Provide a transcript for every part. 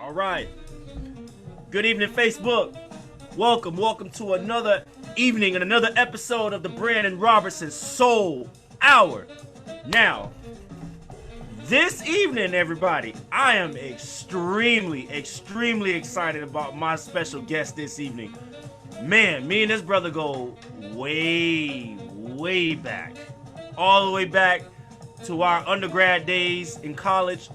All right. Good evening, Facebook. Welcome to another evening and another episode of the Brandon Robertson Soul Hour. Now, this evening, everybody, I am extremely excited about my special guest this evening. Man, me and this brother go way back. All the way back to our undergrad days in college.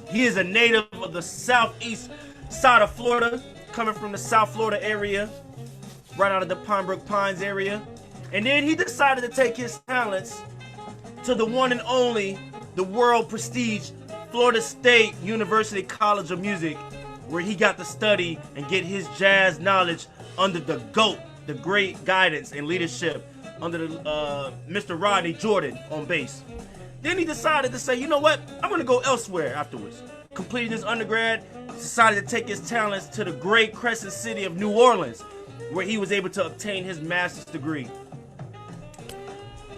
He is a native of the southeast side of Florida, coming from the South Florida area, right out of the Pembroke Pines area. And then he decided to take his talents to the one and only, the world prestige Florida State University College of Music, where he got to study and get his jazz knowledge under the GOAT, the great guidance and leadership under the Mr. Rodney Jordan on bass. Then he decided to say, you know what, I'm gonna go elsewhere afterwards. Completed his undergrad, decided to take his talents to the great crescent city of New Orleans, where he was able to obtain his master's degree.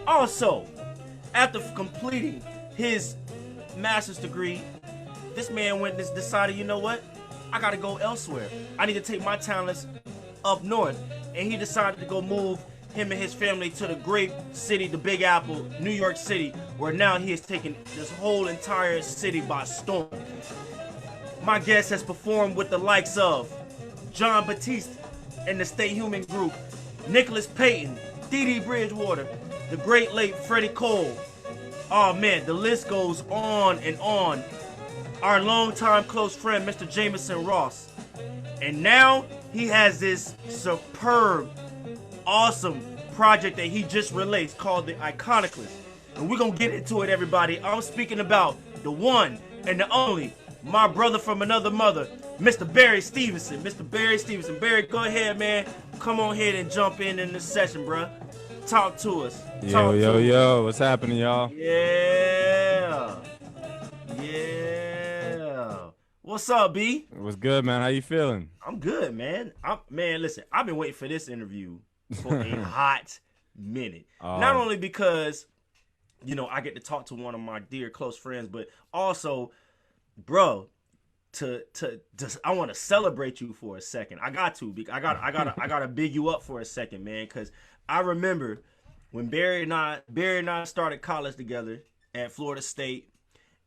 Also, after completing his master's degree, this man went and decided, you know what, I gotta go elsewhere. I need to take my talents up north. And he decided to go move him and his family to the great city, the Big Apple, New York City, where now he has taken this whole entire city by storm. My guest has performed with the likes of John Batiste and the Stay Human Group, Nicholas Payton, Dee Dee Bridgewater, the great late Freddie Cole. Oh man, the list goes on and on. Our longtime close friend, Mr. Jameson Ross. And now he has this superb, awesome project that he just released called the Iconoclast. And we're gonna get into it, everybody. I'm speaking about the one and the only, my brother from another mother, Mr. Barry Stephenson. Mr. Barry Stephenson. Barry, go ahead, man. Come on ahead and jump in this session, bruh. Talk to us. Yo, what's happening, y'all? Yeah. What's up, B? What's good, man? How you feeling? I'm good, man. Man, listen, I've been waiting for this interview for a hot minute. Not only because, you know, I get to talk to one of my dear close friends, but also, bro, I want to celebrate you for a second. I got to big you up for a second, man, because I remember when Barry and I started college together at Florida State,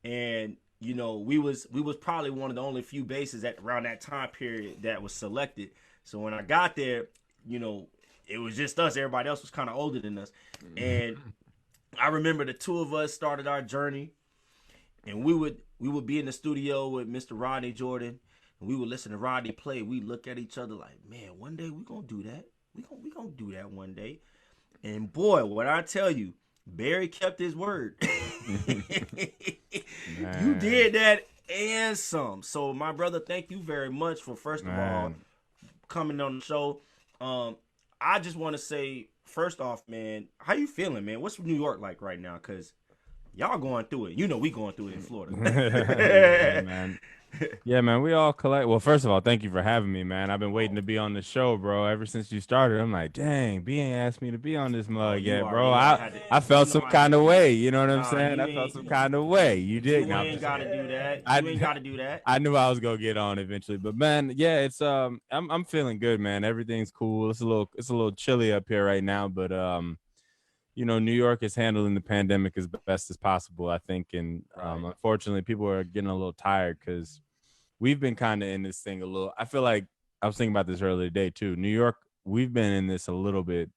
and you know, we was probably one of the only few bases at around that time period that was selected. So when I got there, you know, it was just us. Everybody else was kind of older than us. And I remember the two of us started our journey, and we would be in the studio with Mr. Rodney Jordan, and we would listen to Rodney play. We look at each other like, man, one day we gonna do that. We gonna do that one day. And boy, what I tell you, Barry kept his word. You did that and some. So my brother, thank you very much for first of all coming on the show. I just want to say, first off, man, how you feeling, man? What's New York like right now? Because y'all going through it. You know we going through it in Florida. Yeah, man. Yeah, man, we all collect. Well, first of all, thank you for having me, man. I've been waiting to be on the show, bro, ever since you started. I'm like, dang, B ain't asked me to be on this mug yet, bro. I felt some kind of way. You know what I'm saying? I felt some kind of way. You did. You ain't got to do that. You ain't got to do that. I knew I was gonna get on eventually, but man, yeah, it's I'm feeling good, man. Everything's cool. It's a little chilly up here right now, but you know, New York is handling the pandemic as best as possible, I think. And unfortunately, people are getting a little tired because we've been kind of in this thing a little. I feel like I was thinking about this earlier today, too. New York, we've been in this a little bit.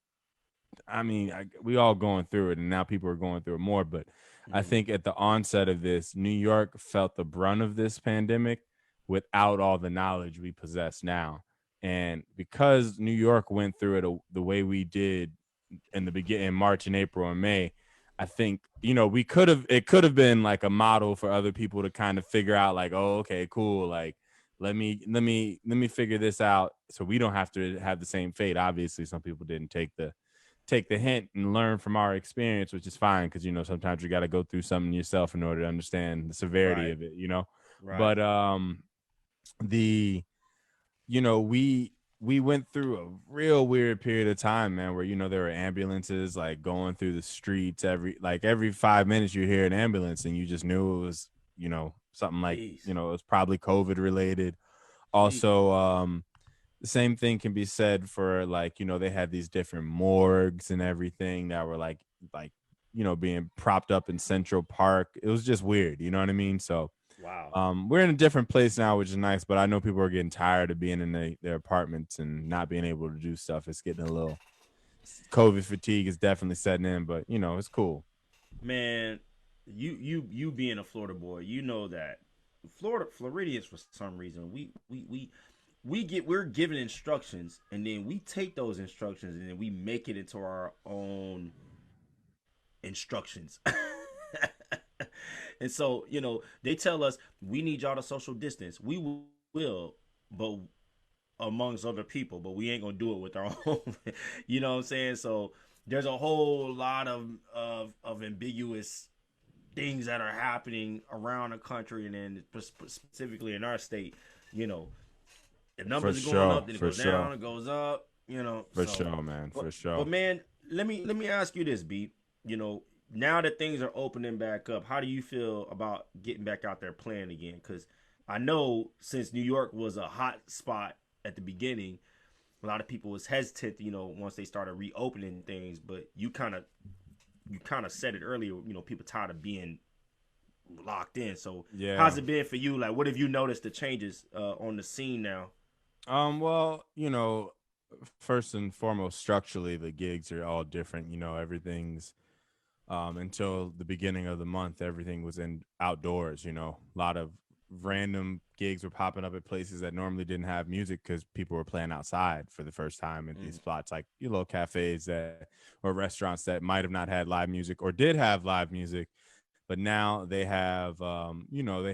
I mean, we all going through it, and now people are going through it more. But I think at the onset of this, New York felt the brunt of this pandemic without all the knowledge we possess now. And because New York went through it the way we did in the beginning, March and April and May, I think, you know, it could have been like a model for other people to kind of figure out like, oh, okay, cool. Like, let me figure this out so we don't have to have the same fate. Obviously, some people didn't take the hint and learn from our experience, which is fine. Cause you know, sometimes you got to go through something yourself in order to understand the severity of it, you know? Right. But, you know, we went through a real weird period of time, man, where, you know, there were ambulances like going through the streets every 5 minutes you hear an ambulance and you just knew it was something like, Jeez. it's probably COVID related. Jeez. Also, the same thing can be said for, like, they had these different morgues and everything that were like being propped up in Central Park. It was just weird, you know what I mean? So Wow. we're in a different place now, which is nice, but I know people are getting tired of being in their apartments and not being able to do stuff. It's getting a little COVID fatigue is definitely setting in, but it's cool. Man, you being a Florida boy, you know that Floridians for some reason we're given instructions and then we take those instructions and then we make it into our own instructions. And so, they tell us we need y'all to social distance. We will, but amongst other people, but we ain't gonna do it with our own. You know what I'm saying? So there's a whole lot of ambiguous things that are happening around the country, and then specifically in our state. You know, the For numbers are going sure, up, then it for goes sure, down, it goes up. for So sure, man, but for sure. but man, let me ask you this, B. Now that things are opening back up, how do you feel about getting back out there playing again? Because I know since New York was a hot spot at the beginning, a lot of people was hesitant, once they started reopening things. But you kind of said it earlier, people tired of being locked in. So Yeah. how's it been for you? Like, what have you noticed the changes on the scene now? Well, first and foremost, structurally, the gigs are all different. Everything's until the beginning of the month, everything was in outdoors. A lot of random gigs were popping up at places that normally didn't have music because people were playing outside for the first time at these Mm. spots, like little cafes or restaurants that might have not had live music or did have live music, but now they have, they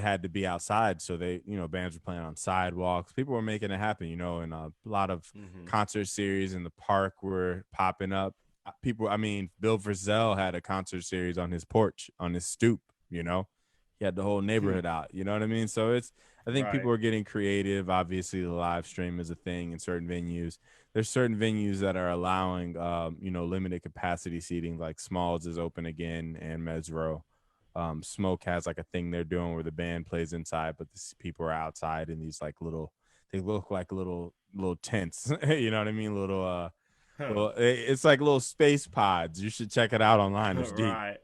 had to be outside. So bands were playing on sidewalks. People were making it happen, and a lot of Mm-hmm. concert series in the park were popping up. I mean, Bill Frisell had a concert series on his porch, on his stoop, you know, he had the whole neighborhood out, you know what I mean? So I think Right. people are getting creative. Obviously, the live stream is a thing in certain venues. There's certain venues that are allowing, limited capacity seating, like Smalls is open again and Mesro. Smoke has like a thing they're doing where the band plays inside, but the people are outside in these like they look like little tents, you know what I mean? Huh. Well, it's like little space pods. You should check it out online. It's deep. Right.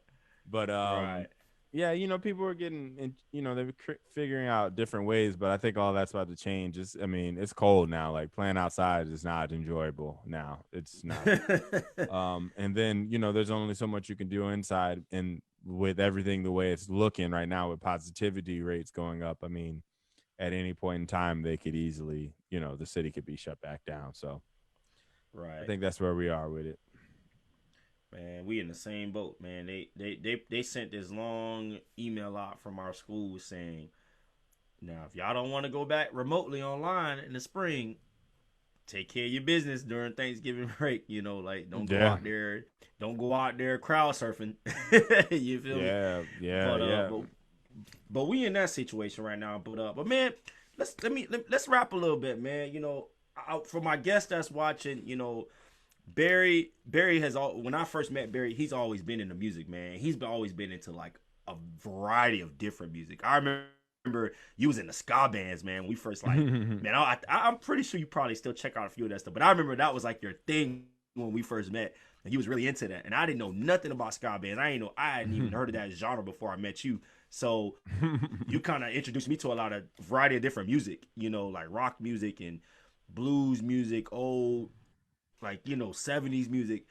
But Right. yeah, people are getting, they're figuring out different ways. But I think all that's about to change. I mean, it's cold now. Like playing outside is not enjoyable now. It's not. And then there's only so much you can do inside, and with everything the way it's looking right now, with positivity rates going up, I mean, at any point in time, they could easily, the city could be shut back down. So I Right. think that's where we are with it. Man, we in the same boat, man. They sent this long email out from our school saying, now if y'all don't want to go back remotely online in the spring, take care of your business during Thanksgiving break. Like Yeah, don't go out there crowd surfing. You feel me? yeah, yeah, But yeah. we in that situation right now. But man, let's wrap a little bit, man. For my guest that's watching, Barry has all. When I first met Barry, he's always been into music, man. Always been into like a variety of different music. I remember you was in the ska bands, man. We first like, man. I'm pretty sure you probably still check out a few of that stuff. But I remember that was like your thing when we first met, and you was really into that. And I didn't know nothing about ska bands. I hadn't even heard of that genre before I met you. So you kind of introduced me to a lot of variety of different music. Like rock music and blues music, old like 70s music.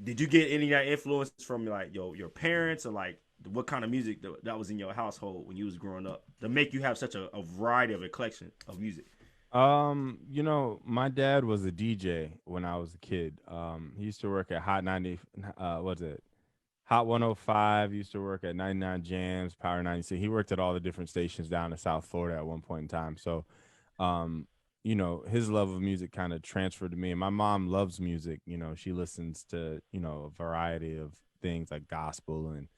Did you get any of that influence from like your parents, or like what kind of music that was in your household when you was growing up to make you have such a variety of a collection of music? My dad was a DJ when I was a kid. He used to work at Hot 90, what's it? Hot 105, used to work at 99 Jams, Power 96. He worked at all the different stations down in South Florida at one point in time. So, um, his love of music kind of transferred to me. And my mom loves music. She listens to, a variety of things like gospel, and,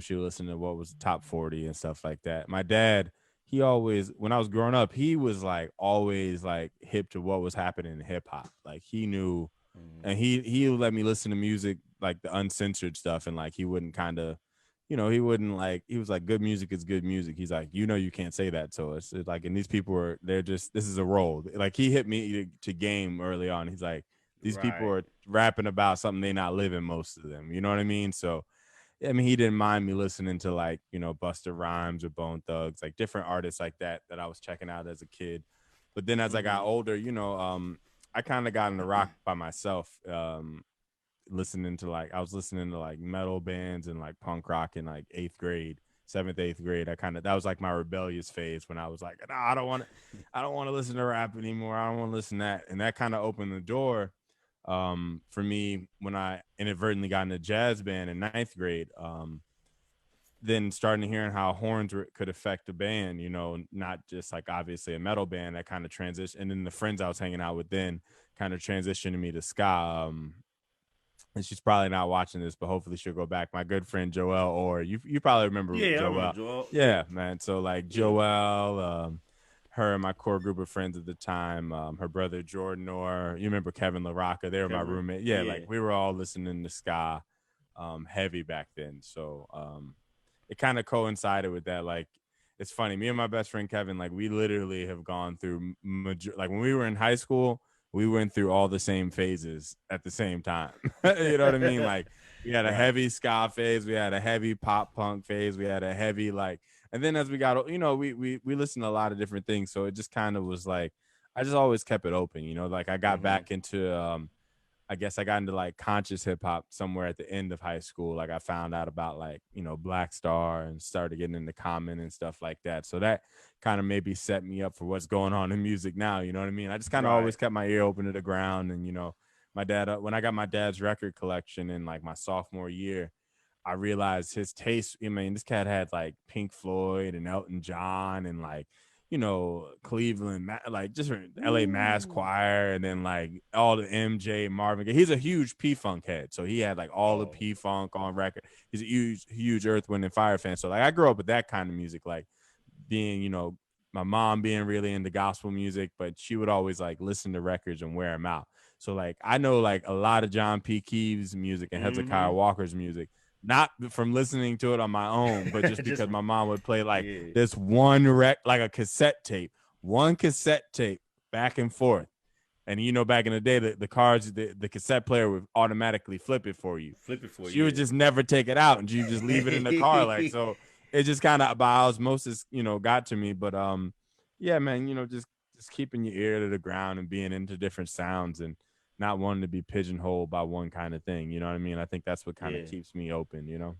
she listened to what was top 40 and stuff like that. My dad, he always, when I was growing up, he was like always like hip to what was happening in hip hop. Like he knew, Mm. and he would let me listen to music like the uncensored stuff, and like he wouldn't kind of he wouldn't like, he was like, good music is good music. He's like, you can't say that to us. It's like, and these people they're just, this is a role. Like he hit me to game early on. He's like, these people Right. are rapping about something they not living, most of them. You know what I mean? So, I mean, he didn't mind me listening to like, Busta Rhymes or Bone Thugs, like different artists like that I was checking out as a kid. But then as I got Mm-hmm. older, I kind of got into rock by myself. Listening to like, I was listening to like metal bands and like punk rock in like seventh, eighth grade. That was like my rebellious phase when I was like, no, I don't want to listen to rap anymore. I don't want to listen to that. And that kind of opened the door for me when I inadvertently got in a jazz band in ninth grade. Then starting to hearing how horns could affect a band, not just like obviously a metal band, that kind of transition. And then the friends I was hanging out with then kind of transitioned me to ska. And she's probably not watching this, but hopefully she'll go back. My good friend Joelle, or you probably remember Yeah, I remember Joelle. Joel. Yeah. Yeah, man. So like Yeah. Joelle, her and my core group of friends at the time, her brother Jordan, or you remember Kevin LaRocca, they were my Kevin. roommate. Yeah, Yeah. like we were all listening to ska heavy back then. So it kind of coincided with that. Like, it's funny, me and my best friend Kevin, like we literally have gone through like when we were in high school, we went through all the same phases at the same time. You know what I mean? Like we had a Right. heavy ska phase, we had a heavy pop punk phase, we had a heavy like, and then as we got, we listened to a lot of different things. So it just kind of was like, I just always kept it open, like I got Mm-hmm. back into I guess I got into like conscious hip hop somewhere at the end of high school. Like I found out about like, Black Star and started getting into Common and stuff like that. So that kind of maybe set me up for what's going on in music now. You know what I mean? I just kind of Right. always kept my ear open to the ground. And, my dad, when I got my dad's record collection in like my sophomore year, I realized his taste. I mean, this cat had like Pink Floyd and Elton John and like, Cleveland, like just LA Mass Ooh. Choir, and then like all the MJ Marvin Gaye. He's a huge P Funk head. So he had like all the Oh. P Funk on record. He's a huge Earth, Wind, and Fire fan. So like I grew up with that kind of music, like being, my mom being really into gospel music, but she would always like listen to records and wear them out. So like I know like a lot of John P. Keeves music and Hezekiah Mm-hmm. Walker's music, not from listening to it on my own, but just Just because my mom would play like yeah. this like a one cassette tape back and forth. And back in the day, the cards, the cassette player would automatically flip it for you. Flip it for She would you. just never take it out, and she would just leave it in the car. Like, so it just kind of by osmosis, got to me. But yeah, man, just keeping your ear to the ground and being into different sounds and not wanting to be pigeonholed by one kind of thing. You know what I mean? I think that's what kind of Yeah. keeps me open.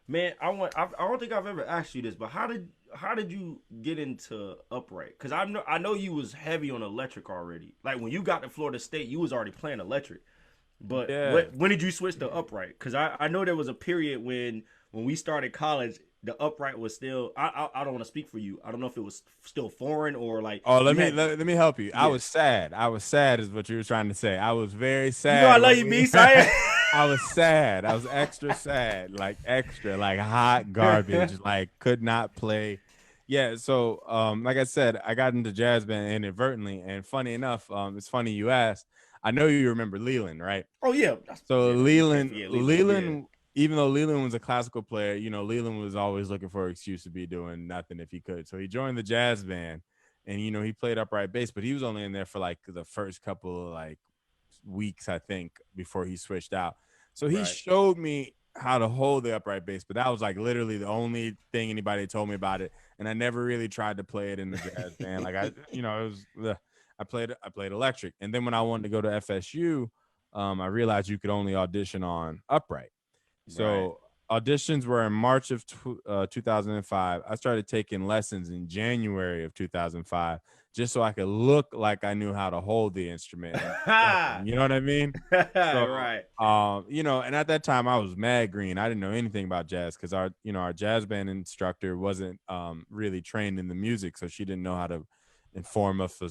Man, I don't think I've ever asked you this, but how did you get into upright? Because I know you was heavy on electric already. Like when you got to Florida State, you was already playing electric. But Yeah. when did you switch to upright? Because I know there was a period when we started college, the upright was still. I don't want to speak for you. I don't know if it was still foreign or like Oh, you let me had. let, let me help you. I Yeah, was sad. I was sad, is what you were trying to say. I was very you know I sad love when you, we. B. I I was sad. I was extra sad, like extra, like hot garbage. Like could not play. Yeah. So, like I said, I got into jazz band inadvertently, and funny enough, it's funny you asked. I know you remember Leland, right? Oh yeah, So yeah. You can't Leland, forget Leland. Yeah, Leland, even though Leland was a classical player, Leland was always looking for an excuse to be doing nothing if he could. So he joined the jazz band, and he played upright bass, but he was only in there for like the first couple of like weeks, I think, before he switched out. So he right. showed me how to hold the upright bass, but that was like literally the only thing anybody told me about it, and I never really tried to play it in the jazz band. Like it was. I played electric, and then when I wanted to go to FSU, I realized you could only audition on upright. Right. So auditions were in March of 2005. I started taking lessons in January of 2005, just so I could look like I knew how to hold the instrument and stuffing. You know what I mean? So, Right. and at that time I was mad green. I didn't know anything about jazz because our jazz band instructor wasn't really trained in the music, so she didn't know how to inform us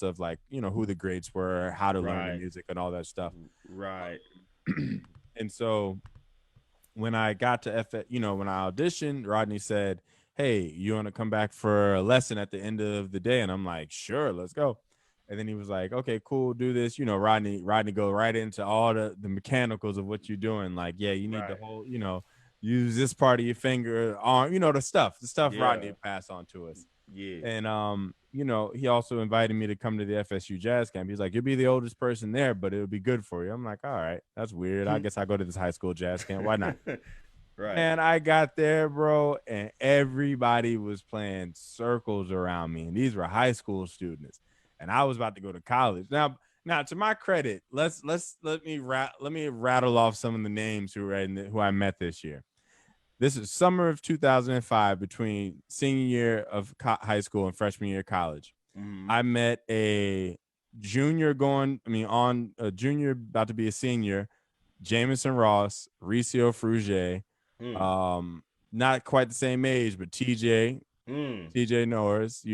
of like who the greats were, how to learn the Right. music, and all that stuff. Right. And so when I got to when I auditioned, Rodney said, "Hey, you want to come back for a lesson at the end of the day?" And I'm like, "Sure, let's go." And then he was like, "Okay, cool, do this." Rodney go right into all the mechanicals of what you're doing. Like, yeah, you need the Right. whole, use this part of your finger, arm, the stuff Rodney Yeah. passed on to us. Yeah. And he also invited me to come to the FSU jazz camp. He's like, you'll be the oldest person there, but it'll be good for you. I'm like, all right, that's weird. I guess I go to this high school jazz camp. Why not? Right. And I got there, bro, and everybody was playing circles around me. And these were high school students. And I was about to go to college. Now to my credit, let me rattle off some of the names who I met this year. This is summer of 2005, between senior year of high school and freshman year of college. Mm-hmm. I met a on a junior about to be a senior, Jameson Ross, Ricio Fruge, Mm. um, not quite the same age, but Mm. TJ Norris,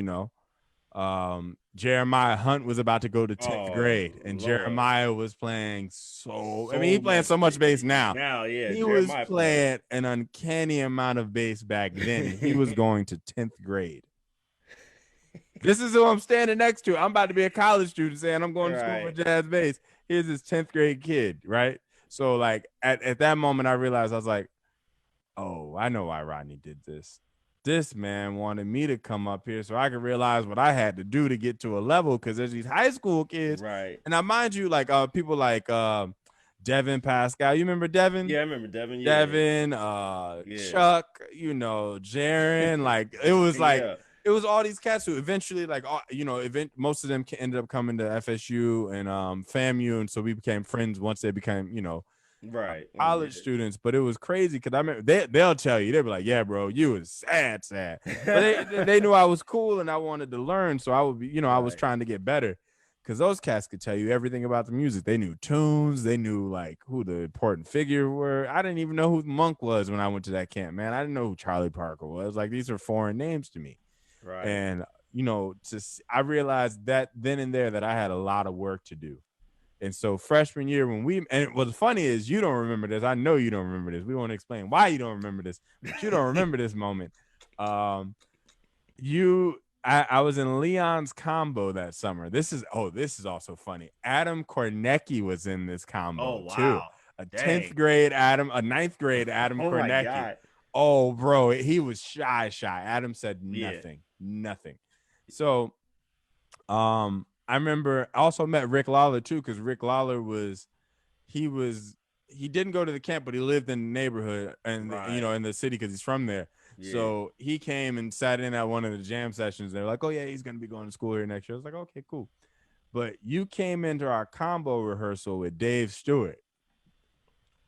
Jeremiah Hunt was about to go to 10th Oh grade, and Lord. Jeremiah was playing So he's playing so much bass now. now. Yeah, He was Jeremiah playing. playing an uncanny amount of bass back then, and he was going to 10th grade. This is who I'm standing next to. I'm about to be a college student saying I'm going to school for Right. jazz bass. Here's this 10th grade kid, right? So like at that moment, I realized, I was like, oh, I know why Rodney did this. This man wanted me to come up here so I could realize what I had to do to get to a level, because there's these high school kids. Right. And I mind you, like people like Devin Pascal. You remember Devin? Yeah, I remember Devin. Yeah. Devin, Yeah. Chuck, Jaron. Like it was like Yeah. it was all these cats who eventually, like, most of them ended up coming to FSU and FAMU, and so we became friends once they became, Right. Oh, college students. But it was crazy because I remember they'll tell you, they'll be like, yeah, bro, you was sad, but yeah. they knew I was cool and I wanted to learn, so I would be, I was Right. trying to get better. Because those cats could tell you everything about the music. They knew tunes. They knew like who the important figure were. I didn't even know who Monk was when I went to that camp, man. I didn't know who Charlie Parker was. Like, these are foreign names to me. Right. And I realized that then and there that I had a lot of work to do. And so freshman year, and what's funny is, you don't remember this. I know you don't remember this. We won't explain why you don't remember this, but you don't remember this moment. I was in Leon's combo that summer. This is also funny. Adam Kornecki was in this Oh combo too. wow. A Dang. 10th grade Adam, a 9th grade Adam Oh my Kornecki. God. Oh, bro, he was shy. Adam said Yeah. nothing. So, I remember I also met Rick Lawler too, because Rick Lawler he didn't go to the camp, but he lived in the neighborhood and Right. in the city because he's from there. Yeah. So he came and sat in at one of the jam sessions. They're like, oh yeah, he's gonna be going to school here next year. I was like, okay, cool. But you came into our combo rehearsal with Dave Stewart.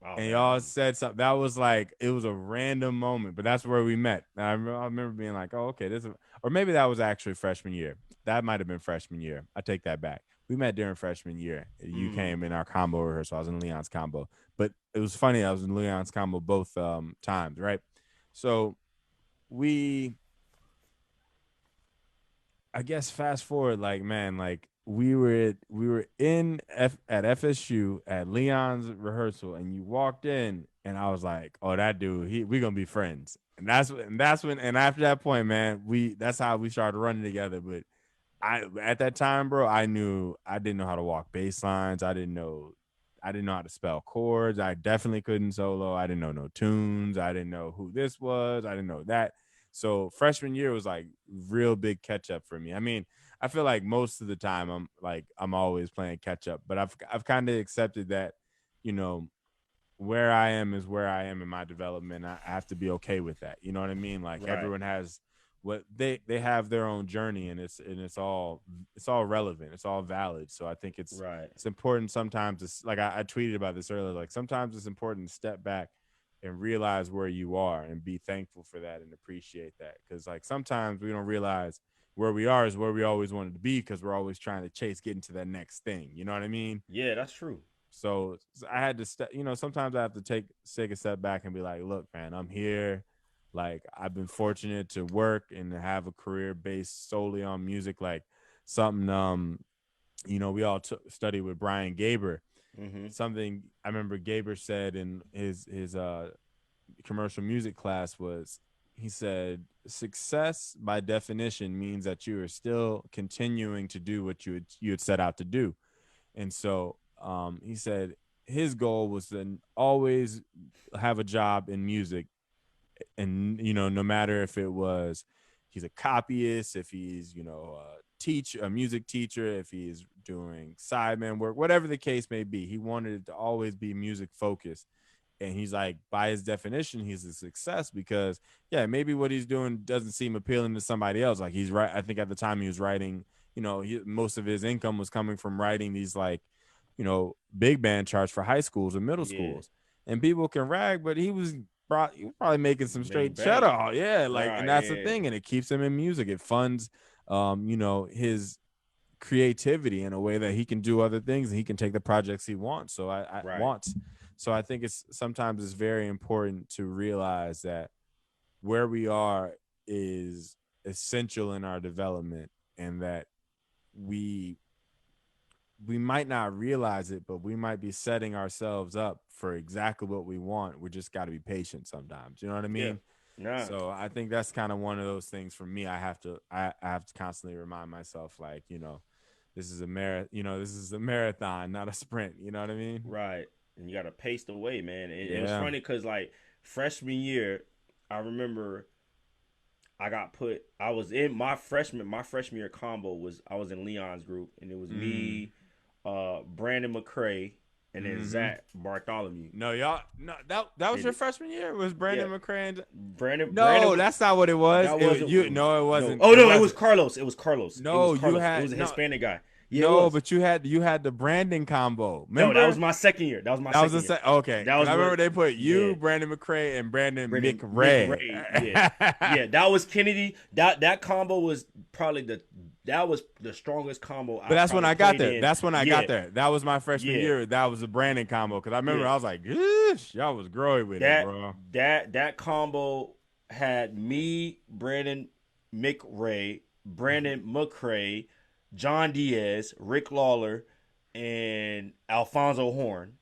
Oh, And man. y'all said something that was like, it was a random moment, but that's where we met. And I remember being like, oh, okay, or maybe that was actually freshman year. That might have been freshman year. I take that back. We met during freshman year. You came in our combo rehearsal. I was in Leon's combo, but it was funny. I was in Leon's combo both times, right? So I guess fast forward, like, man, like we were at FSU at Leon's rehearsal, and you walked in, and I was like, oh, that dude, we gonna be friends. And that's when, and after that point, man, that's how we started running together. But at that time, bro, I didn't know how to walk bass lines. I didn't know how to spell chords. I definitely couldn't solo. I didn't know no tunes. I didn't know who this was. I didn't know that. So freshman year was like real big catch up for me. I mean, I feel like most of the time I'm always playing catch up, but I've kind of accepted that, where I am is where I am in my development. I have to be okay with that. You know what I mean? Like, Right. everyone has what they have their own journey, and it's all relevant. It's all valid. So I think it's Right. it's important sometimes. It's like I tweeted about this earlier. Like, sometimes it's important to step back and realize where you are and be thankful for that and appreciate that. Because like sometimes we don't realize where we are is where we always wanted to be, because we're always trying to chase getting to that next thing. You know what I mean? Yeah, that's true. So I had to sometimes I have to take a step back and be like, look, man, I'm here. Like, I've been fortunate to work and have a career based solely on music. Like, something, we all studied with Brian Gaber. Mm-hmm. Something I remember Gaber said in his commercial music class was, he said, success by definition means that you are still continuing to do what you had set out to do. And so he said his goal was to always have a job in music And no matter if it was he's a copyist, if he's a music teacher, if he's doing sideman work, whatever the case may be, he wanted it to always be music focused. And he's like, by his definition, he's a success because maybe what he's doing doesn't seem appealing to somebody else. Like he's right. I think at the time he was writing, most of his income was coming from writing these like, big band charts for high schools and middle schools. And people can rag, but he was probably making some straight cheddar. Yeah. Like, and that's the thing. And it keeps him in music. It funds, his creativity in a way that he can do other things and he can take the projects he wants. So So I think sometimes it's very important to realize that where we are is essential in our development, and that we might not realize it, but we might be setting ourselves up for exactly what we want. We just got to be patient sometimes. You know what I mean? Yeah. So I think that's kind of one of those things for me. I have to constantly remind myself, like, this is a marathon, not a sprint. You know what I mean? Right. And you got to pace the way, man. It was funny because, like, freshman year, I remember I was in my freshman year combo was, I was in Leon's group, and it was me, Brandon McCrae, and then Zach Bartholomew. No, that was your freshman year? It was Brandon McCrae and Brandon? That's not what it was. No, it wasn't. No. Oh, no, it was Carlos. It was Carlos. No, it was a Hispanic guy. Yeah, no, but you had the Brandon combo. Remember? No, that was my second year. Okay. I remember they put Brandon McCrae, and Brandon McRae. Yeah, that was Kennedy. That combo was probably the strongest combo. But that's when I got there. That's when I got there. That was my freshman year. That was a Brandon combo because I remember I was like, y'all was growing with it, bro. That combo had me, Brandon McRae, Brandon McCrae, John Diaz, Rick Lawler, and Alfonso Horn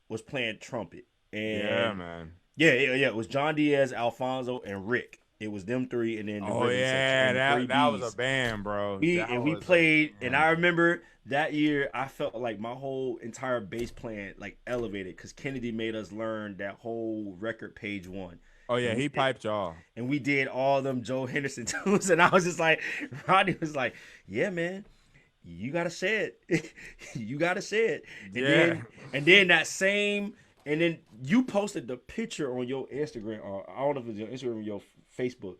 was playing trumpet. And it was John Diaz, Alfonso, and Rick. It was them three, and then that was a band, bro. We played, and I remember that year I felt like my whole entire bass playing like elevated because Kennedy made us learn that whole record page one. Oh yeah, he piped y'all, and we did all them Joe Henderson tunes, and I was just like, Rodney was like, "Yeah, man, you gotta say it, you gotta say it." And then that same, and then you posted the picture on your Instagram, or I don't know if it was your Instagram or your Facebook.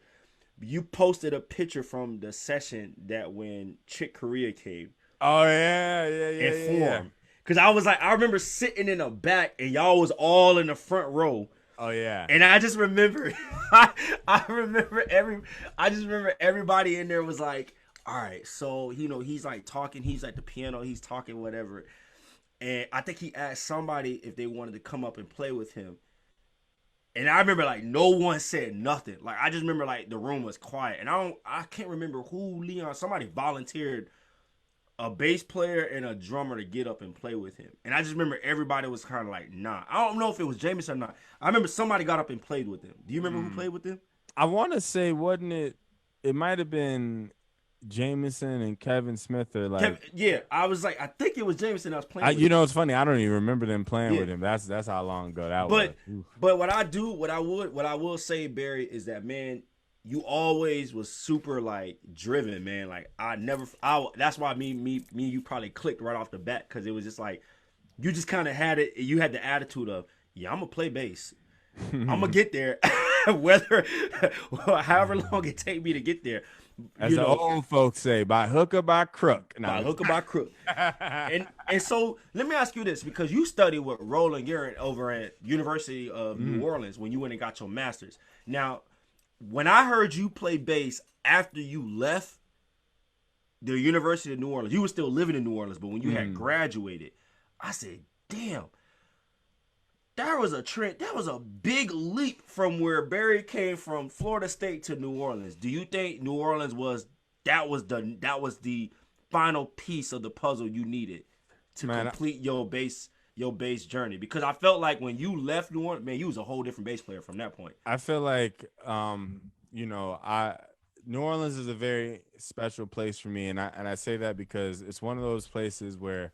You posted a picture from the session that when Chick Corea came. Oh yeah. Because I was like, I remember sitting in the back, and y'all was all in the front row. Oh yeah. And I just remember, I just remember everybody in there was like, all right, so he's like talking, he's at the piano, he's talking whatever, and I think he asked somebody if they wanted to come up and play with him. And I remember like no one said nothing. Like I just remember like the room was quiet, and I can't remember who somebody volunteered a bass player and a drummer to get up and play with him. And I just remember everybody was kind of like, nah. I don't know if it was Jameson or not. I remember somebody got up and played with him. Do you remember who played with him? I want to say, wasn't it? It might have been Jameson and Kevin Smith, or like. I was like, I think it was Jameson that was playing with him. It's funny. I don't even remember them playing with him. That's how long ago that was. But what I will say, Barry, is that, man, you always was super like driven, man. Like that's why me you probably clicked right off the bat, because it was just like you just kind of had it. You had the attitude of, yeah, I'm gonna play bass. I'm gonna get there, however long it take me to get there. As the old folks say, by hook or by crook. By hook or by crook. and so let me ask you this, because you studied with Roland Garrett over at University of New Orleans when you went and got your master's. Now, when I heard you play bass after you left the University of New Orleans, you were still living in New Orleans, but when you had graduated, I said, damn, that was a trend. That was a big leap from where Barry came from Florida State to New Orleans. Do you think New Orleans was the final piece of the puzzle you needed to complete your bass journey? Because I felt like when you left New Orleans, man, you was a whole different bass player from that point. I feel like, New Orleans is a very special place for me, and I say that because it's one of those places where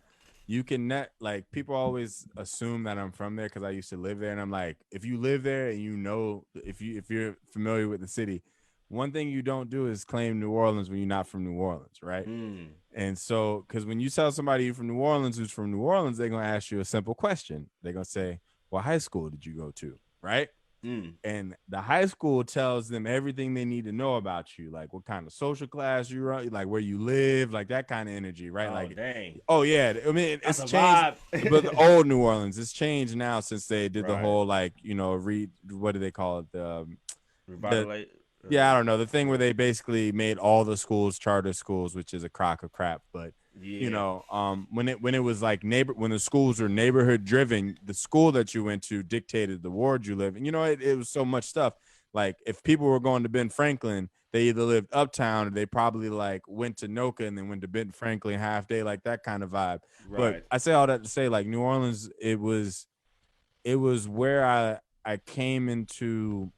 you can net like people always assume that I'm from there because I used to live there, and I'm like, if you live there and you know, if you're familiar with the city, one thing you don't do is claim New Orleans when you're not from New Orleans, right? Mm. And so, because when you tell somebody you're from New Orleans who's from New Orleans, they're gonna ask you a simple question. They're gonna say, "What high school did you go to?" Right? Mm. And the high school tells them everything they need to know about you, like what kind of social class you're on, like where you live, like that kind of energy, right? Oh Like, dang, oh yeah, I mean that's it's a changed, vibe. but the old New Orleans, it's changed now since they did the Right. whole like what do they call it, the Revitalize. yeah, I don't know, the thing where What? they basically made all the schools charter schools, which is a crock of crap. But Yeah. when it was like when the schools were neighborhood driven, the school that you went to dictated the ward you live in. It was so much stuff. Like if people were going to Ben Franklin, they either lived uptown or they probably like went to Noka and then went to Ben Franklin half day, like that kind of vibe. But Right. I say all that to say, like New Orleans, it was where I came into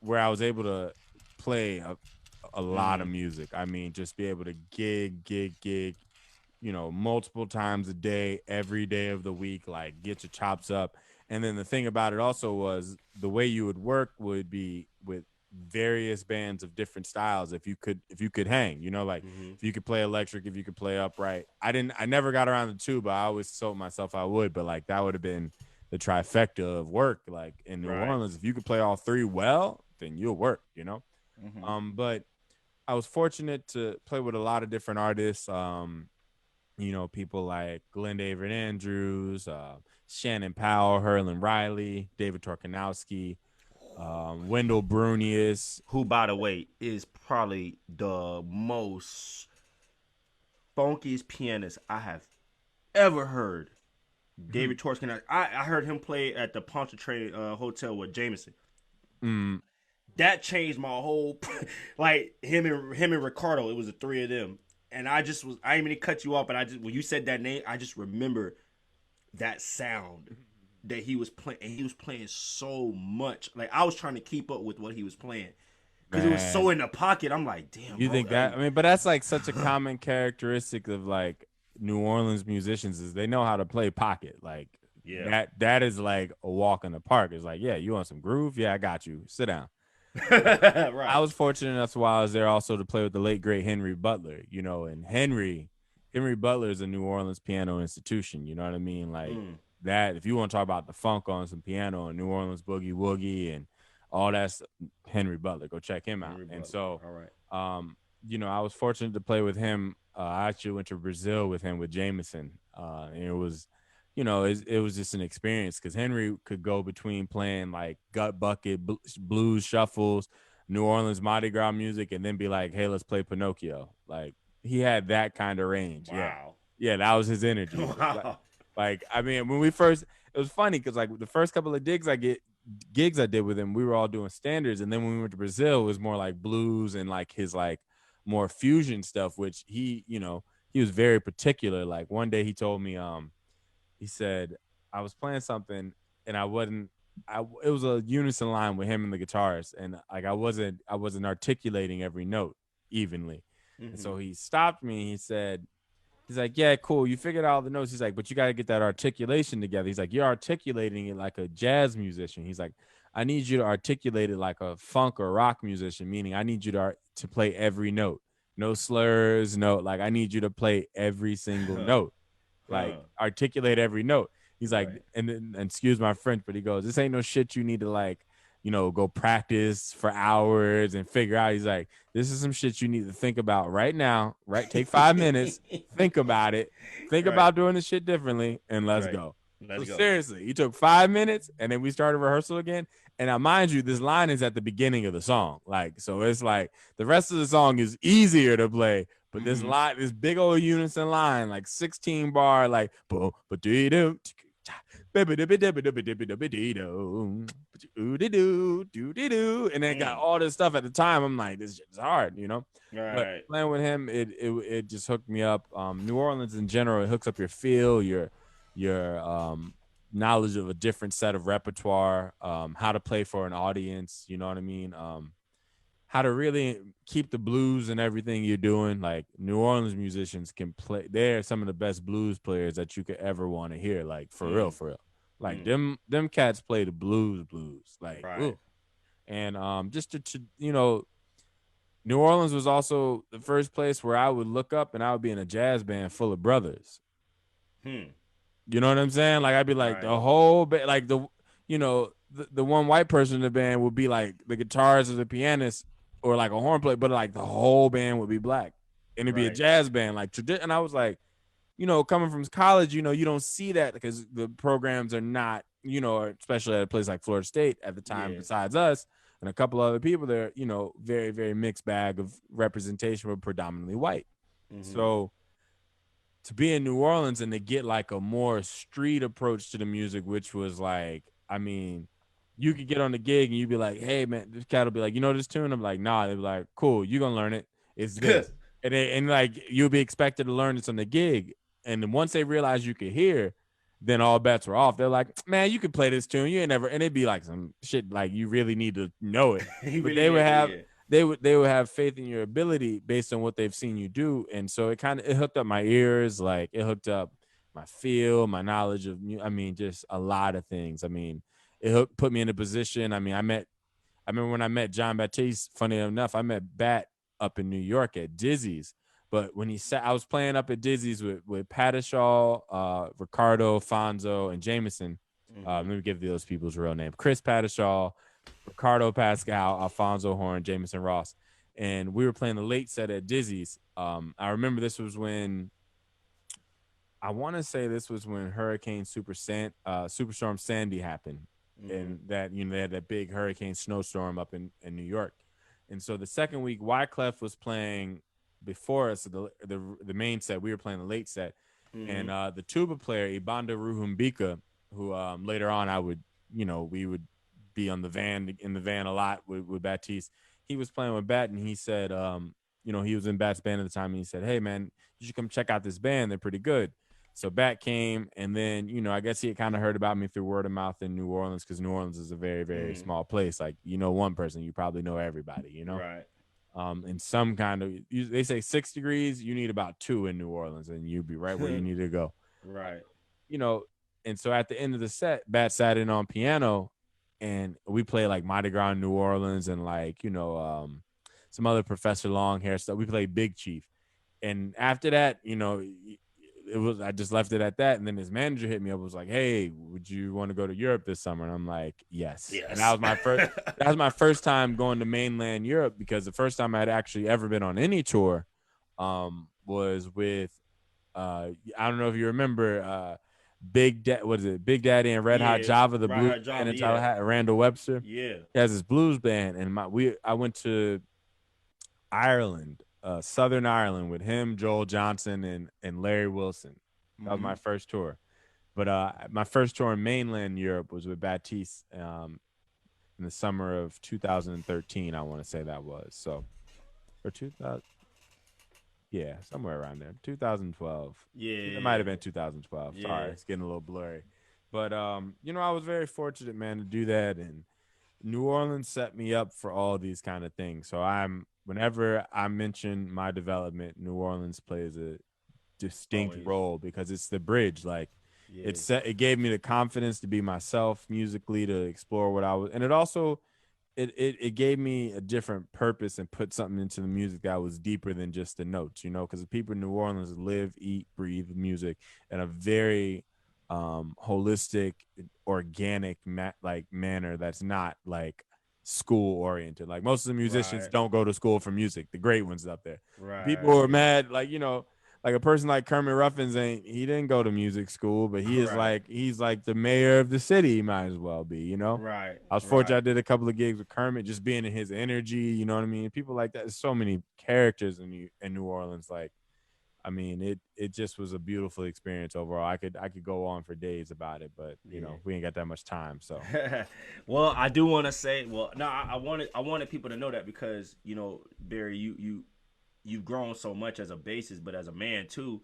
where I was able to play a lot of Mm. music. I mean, just be able to gig, multiple times a day, every day of the week, like get your chops up. And then the thing about it also was the way you would work would be with various bands of different styles. If you could hang, like Mm-hmm. if you could play electric, if you could play upright. I never got around the tuba. I always told myself I would, but like that would have been the trifecta of work. Like in New Right. Orleans, if you could play all three well, then you'll work. Mm-hmm. But I was fortunate to play with a lot of different artists. People like Glenn David Andrews, Shannon Powell, Herlin Riley, David Torkanowski, Wendell Brunius. Who, by the way, is probably the most funkiest pianist I have ever heard. David Torskin. I heard him play at the Pontchartrain Hotel with Jameson. Mm, That changed my whole like him and Ricardo. It was the three of them, and I didn't mean to cut you off, but I just when you said that name, I just remember that sound that he was playing, and he was playing so much. Like I was trying to keep up with what he was playing because it was so man, in the pocket. I'm like, damn, you bro. think that? I mean, but that's like such a common characteristic of like New Orleans musicians is they know how to play pocket. Like Yeah. that is like a walk in the park. It's like, yeah, you want some groove? Yeah, I got you. Sit down. I Right. was fortunate enough while I was there also to play with the late great Henry Butler, and Henry Butler is a New Orleans piano institution. You know what I mean? Like Mm. that. If you want to talk about the funk on some piano and New Orleans boogie woogie and all that stuff, Henry Butler, go check him out. Henry And Butler. so, All right. I was fortunate to play with him. I actually went to Brazil with him with Jameson, and it was. It was just an experience because Henry could go between playing like gut bucket blues shuffles, New Orleans Mardi Gras music, and then be like, "Hey, let's play Pinocchio." Like he had that kind of range. Yeah, Wow. yeah, that was his energy. Wow. I mean, when we first, it was funny because like the first couple of gigs I did with him, we were all doing standards, and then when we went to Brazil, it was more like blues and like his like more fusion stuff, which he was very particular. Like one day he told me, he said I was playing something and I wasn't. It was a unison line with him and the guitarist, and like I wasn't articulating every note evenly, and Mm-hmm. so he stopped me. He said, he's like, yeah, cool. You figured out all the notes. He's like, but you got to get that articulation together. He's like, you're articulating it like a jazz musician. He's like, I need you to articulate it like a funk or rock musician, meaning I need you to play every note, no slurs, no, like I need you to play every single Huh. note, like Huh. articulate every note. He's like, Right. and excuse my French, but he goes, this ain't no shit you need to like, go practice for hours and figure out. He's like, this is some shit you need to think about right now, right? Take 5 minutes, think about it, think Right. about doing the shit differently, and let's Right. go. So Let's go. seriously, he took 5 minutes and then we started rehearsal again. And now, mind you, this line is at the beginning of the song. Like, so it's like the rest of the song is easier to play. But this Mm-hmm. line, this big old unison line, like 16 bar, like boom, but do and then got Mm. all this stuff at the time. I'm like, this shit is hard. But Right. playing with him, it just hooked me up. New Orleans in general, it hooks up your feel, your knowledge of a different set of repertoire, how to play for an audience. You know what I mean? how to really keep the blues and everything you're doing. Like New Orleans musicians can play. They're some of the best blues players that you could ever want to hear. Like for real, for real. Like them cats play the blues. Like Right. ooh. And just to New Orleans was also the first place where I would look up and I would be in a jazz band full of brothers. Hmm. You know what I'm saying? Like I'd be like Right. the whole like the one white person in the band would be like the guitarist or the pianist or like a horn player, but like the whole band would be black, and it'd be a Right. jazz band like and I was like, coming from college, you don't see that because the programs are not, especially at a place like Florida State at the time. Yeah. Besides us and a couple other people there, very very mixed bag of representation, but predominantly white. Mm-hmm. So to be in New Orleans and to get like a more street approach to the music, which was like, I mean, you could get on the gig and you'd be like, hey man, this cat will be like, you know this tune? I'm like, nah. They'd be like, cool, you're gonna learn it. It's this. And like you'll be expected to learn this on the gig. And then once they realize you could hear, then all bets were off. They're like, man, you could play this tune. You ain't never, and it'd be like some shit like you really need to know it. He But really they would did. have Yeah. they would have faith in your ability based on what they've seen you do. And so it hooked up my ears, like it hooked up my feel, my knowledge of I mean, just a lot of things. I mean, put me in a position. I mean, I remember when I met John Baptiste, funny enough, I met Bat up in New York at Dizzy's. But when I was playing up at Dizzy's with Pattishaw, Ricardo, Fonzo, and Jameson. Let me give those people's real name. Chris Pattishaw, Ricardo Pascal, Alfonso Horn, Jameson Ross. And we were playing the late set at Dizzy's. I remember this was when I want to say this was when Hurricane Superstorm Sandy happened. And that, they had that big hurricane snowstorm up in New York. And so the second week, Wyclef was playing before us, the main set. We were playing the late set. And the tuba player, Ibanda Ruhumbika, who later on we would be in the van a lot with Baptiste. He was playing with Bat, and he said, he was in Bat's band at the time, and he said, hey, man, you should come check out this band. They're pretty good. So Bat came, and then, I guess he had kind of heard about me through word of mouth in New Orleans, because New Orleans is a very, very small place. Like, one person, you probably know everybody, Right. In some kind of, they say 6 degrees, you need about 2 in New Orleans, and you'd be right where you need to go. Right. And so at the end of the set, Bat sat in on piano, and we played like Mardi Gras in New Orleans and like, some other Professor Longhair stuff. We played Big Chief. And after that, I just left it at that. And then his manager hit me up, was like, hey, would you want to go to Europe this summer? And I'm like, yes. And that was my first time going to mainland Europe, because the first time I'd actually ever been on any tour was with I don't know if you remember Big Daddy and Red Hot Java, the blues band in Tallahassee, Randall Webster. Yeah. He has his blues band, and I went to Ireland, Southern Ireland, with him, Joel Johnson, and Larry Wilson. That was my first tour. But my first tour in mainland Europe was with Baptiste in the summer of 2013. I want to say that was or 2000. Yeah, somewhere around there. 2012. Yeah. It might have been 2012. Yeah. Sorry, it's getting a little blurry. But I was very fortunate, man, to do that. And New Orleans set me up for all these kind of things. So whenever I mention my development, New Orleans plays a distinct role, because it's the bridge. Like it gave me the confidence to be myself musically, to explore what I was, and it also it gave me a different purpose and put something into the music that was deeper than just the notes, because the people in New Orleans live, eat, breathe music in a very holistic, organic manner that's not like school oriented. Like most of the musicians don't go to school for music, the great ones up there. People who are mad, like like a person like Kermit Ruffins he didn't go to music school, but he's like the mayor of the city. He might as well be, Right. I was fortunate. I did a couple of gigs with Kermit, just being in his energy, you know what I mean? People like that. There's so many characters in New Orleans. Like, I mean, it just was a beautiful experience overall. I could go on for days about it, but we ain't got that much time. So well, I do want to say, I wanted people to know that, because Barry, you've grown so much as a bassist, but as a man too.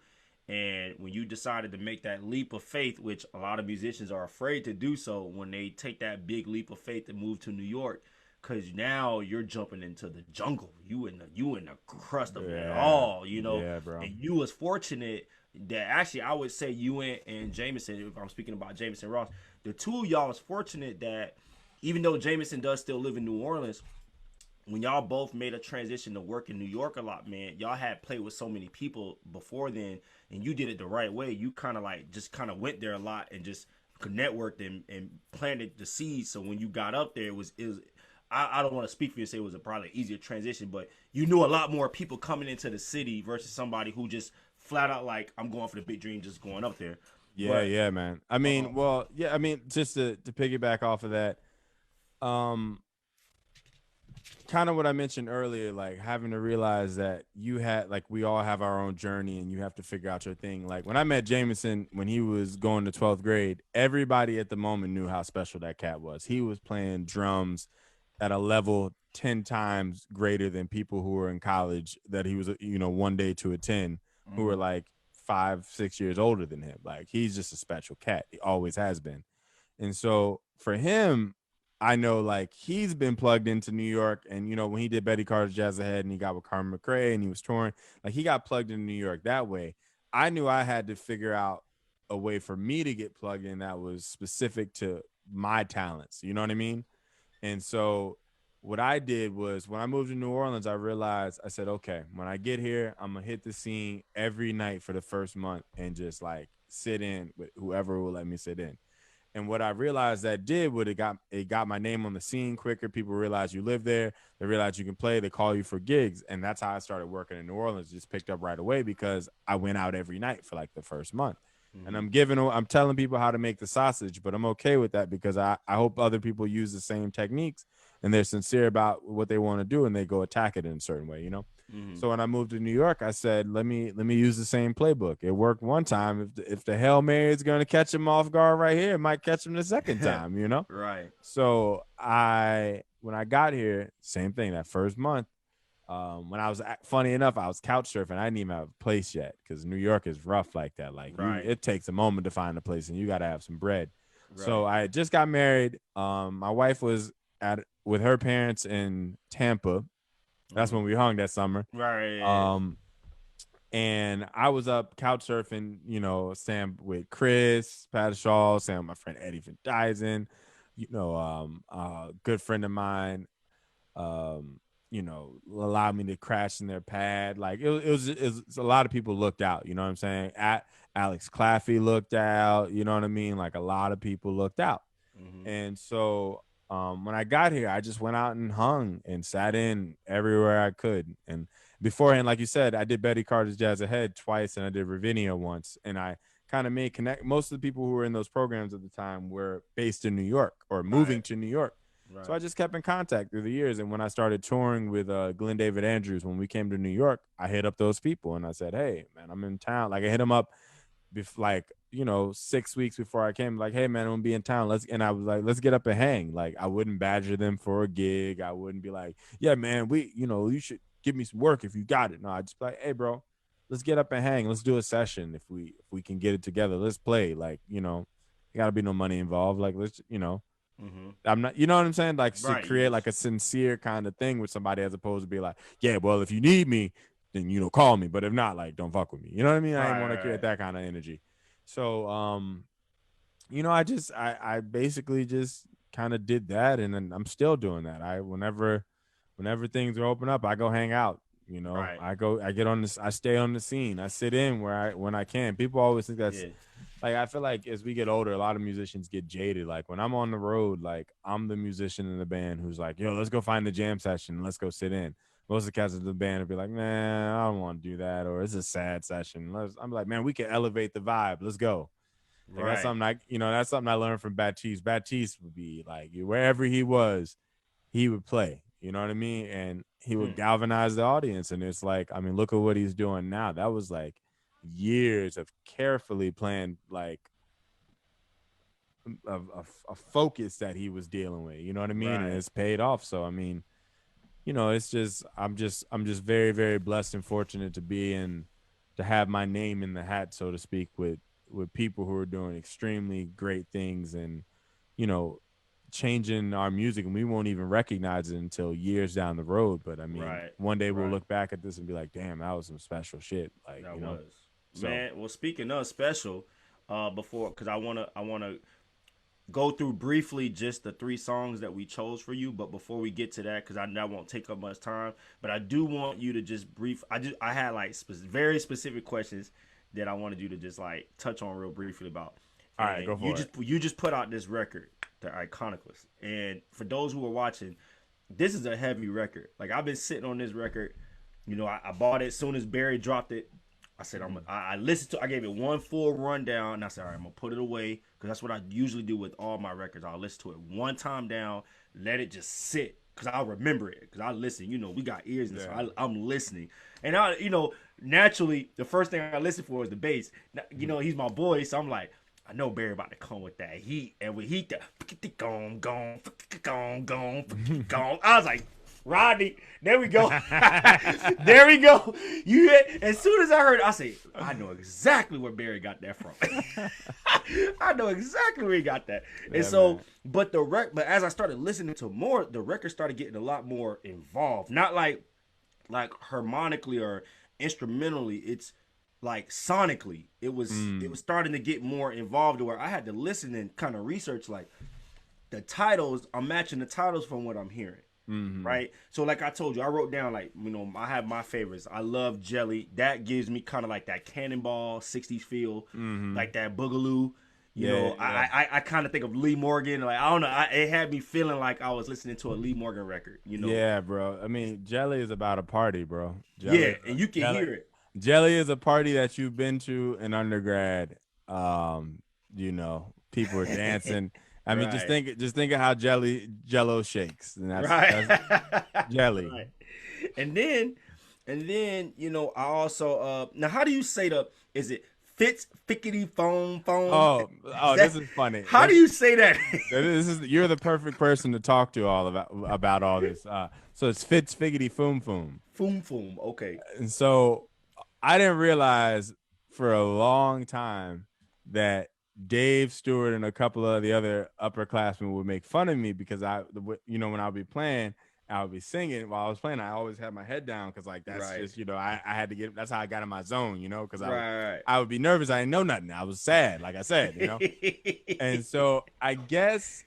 And when you decided to make that leap of faith, which a lot of musicians are afraid to do, so when they take that big leap of faith and move to New York, Cause now you're jumping into the jungle. You in the crust of it Yeah, all, yeah, bro. And you was fortunate that actually I would say you and Jameson, if I'm speaking about Jameson Ross, the two of y'all was fortunate that even though Jameson does still live in New Orleans, when y'all both made a transition to work in New York a lot, man, y'all had played with so many people before then, and you did it the right way. You kind of like just kind of went there a lot and just networked and planted the seeds. So when you got up there, it was. I don't want to speak for you and say it was a probably easier transition, but you knew a lot more people coming into the city versus somebody who just flat out like I'm going for the big dream, just going up there. Yeah, But yeah, man. I mean, well, yeah, I mean, just to piggyback off of that, um, kind of what I mentioned earlier, like having to realize that you had like we all have our own journey and you have to figure out your thing. Like when I met Jameson when he was going to 12th grade, everybody at the moment knew how special that cat was. He was playing drums at a level 10 times greater than people who were in college that he was, one day to attend who were like 5, 6 years older than him. Like he's just a special cat. He always has been. And so for him, I know like he's been plugged into New York, and when he did Betty Carter's Jazz Ahead, and he got with Carmen McRae, and he was touring, like he got plugged into New York that way. I knew I had to figure out a way for me to get plugged in that was specific to my talents. You know what I mean? And so what I did was when I moved to New Orleans, I realized I said, okay, when I get here, I'm gonna hit the scene every night for the first month and just like sit in with whoever will let me sit in. And what I realized that did was it got my name on the scene quicker. People realize you live there. They realize you can play. They call you for gigs, and that's how I started working in New Orleans. Just picked up right away because I went out every night for like the first month. And I'm telling people how to make the sausage, but I'm okay with that because I hope other people use the same techniques and they're sincere about what they want to do and they go attack it in a certain way. So when I moved to New York, I said, let me use the same playbook. It worked one time. If the Hail Mary is going to catch him off guard right here, it might catch him the second time. right. So when I got here, same thing. That first month, when I was funny enough, I was couch surfing. I didn't even have a place yet because New York is rough like that. Like Right. it takes a moment to find a place, and you got to have some bread. So Right. I just got married. My wife was with her parents in Tampa. That's when we hung that summer. Right. Um, and I was up couch surfing, Sam with Chris Pattershaw, Sam, my friend Eddie Van Dyson, a good friend of mine, allowed me to crash in their pad. Like it was a lot of people looked out, you know what I'm saying? Alex Claffey looked out, you know what I mean? Like a lot of people looked out. And so when I got here, I just went out and hung and sat in everywhere I could. And beforehand, like you said, I did Betty Carter's Jazz Ahead twice and I did Ravinia once. And I kind of made connect. Most of the people who were in those programs at the time were based in New York or moving Right. to New York. So I Right. just kept in contact through the years. And when I started touring with Glenn David Andrews, when we came to New York, I hit up those people and I said, hey, man, I'm in town. Like I hit them up like 6 weeks before I came, like, hey man, I'm gonna be in town. And I was like, let's get up and hang. Like I wouldn't badger them for a gig. I wouldn't be like, yeah, man, you should give me some work if you got it. No, I just be like, hey bro, let's get up and hang. Let's do a session if we can get it together. Let's play. Like, there gotta be no money involved. Like let's. I'm not, you know what I'm saying? Like to Right. You create like just a sincere kind of thing with somebody as opposed to be like, yeah, well, if you need me, then call me. But if not, like, don't fuck with me. You know what I mean? I didn't want to right. create Right. that kind of energy. So, I basically just kind of did that, and then I'm still doing that. Whenever things are open up, I go hang out. Right. I get on this, I stay on the scene. I sit in when I can. People always think that's Yeah. like, I feel like as we get older, a lot of musicians get jaded. Like when I'm on the road, like I'm the musician in the band who's like, yo, let's go find the jam session. Let's go sit in. Most of the cats of the band will be like, man, I don't want to do that. Or it's a sad session. I'm like, man, we can elevate the vibe. Let's go. Like Right. that's something I learned from Baptiste. Baptiste would be like, wherever he was, he would play. You know what I mean? And he would galvanize the audience. And it's like, I mean, look at what he's doing now. That was like years of carefully planned, like a focus that he was dealing with. You know what I mean? And Right. it's paid off. So I mean, it's just I'm just very, very blessed and fortunate to be in to have my name in the hat, so to speak, with people who are doing extremely great things and you know changing our music, and we won't even recognize it until years down the road. But I mean, Right. one day we'll Right. look back at this and be like, damn, that was some special shit. Like, That you know. was. So Man, well, speaking of special, before, because I wanna go through briefly just the 3 songs that we chose for you. But before we get to that, because that won't take up much time, but I do want you to just brief. I had like very specific questions that I wanted you to just like touch on real briefly about. all right, And go for it. you just put out this record, the Iconoclast. And for those who are watching, this is a heavy record. Like, I've been sitting on this record. You know, I bought it as soon as Barry dropped it. I said, I listened to. I gave it one full rundown, and I said, all right, I'm gonna put it away, because that's what I usually do with all my records. I'll listen to it one time down, let it just sit, because I'll remember it, because I listen. You know, we got ears, and so I'm listening, and naturally, the first thing I listen for is the bass. You know, he's my boy, so I'm like, I know Barry about to come with that heat, and with heat, gone, I was like, Rodney, there we go. There we go. As soon as I heard it, I say, I know exactly where Barry got that from. I know exactly where he got that. Yeah, and so, man. but as I started listening to more, the record started getting a lot more involved. Not like harmonically or instrumentally. It's like sonically. It was starting to get more involved, to where I had to listen and kind of research like the titles. I'm matching the titles from what I'm hearing. Right, so like I told you, I wrote down, like, you know, I have my favorites. I love Jelly. That gives me kind of like that Cannonball 60s feel, like that Boogaloo. You know, yeah. I kind of think of Lee Morgan. Like, I don't know, it had me feeling like I was listening to a Lee Morgan record. You know, Yeah, bro. I mean, Jelly is about a party, bro. Jelly, yeah, and you can hear it. Jelly is a party that you've been to in undergrad. You know, people are dancing. I mean, Right. just think of how Jello shakes, and that's Right. Jelly. Right. And then you know, I also now, how do you say is it Fitz Fickety Foam? This is funny. How do you say that? You're the perfect person to talk to all about all this. So it's Fitz Figgity Foom Foom. Foom. Okay. And so I didn't realize for a long time that Dave Stewart and a couple of the other upperclassmen would make fun of me because when I'll be playing, I would be singing while I was playing. I always had my head down because like that's Right. just, you know, I had to get, that's how I got in my zone, you know, because Right. I would be nervous. I didn't know nothing. I was sad, like I said, you know. And so I guess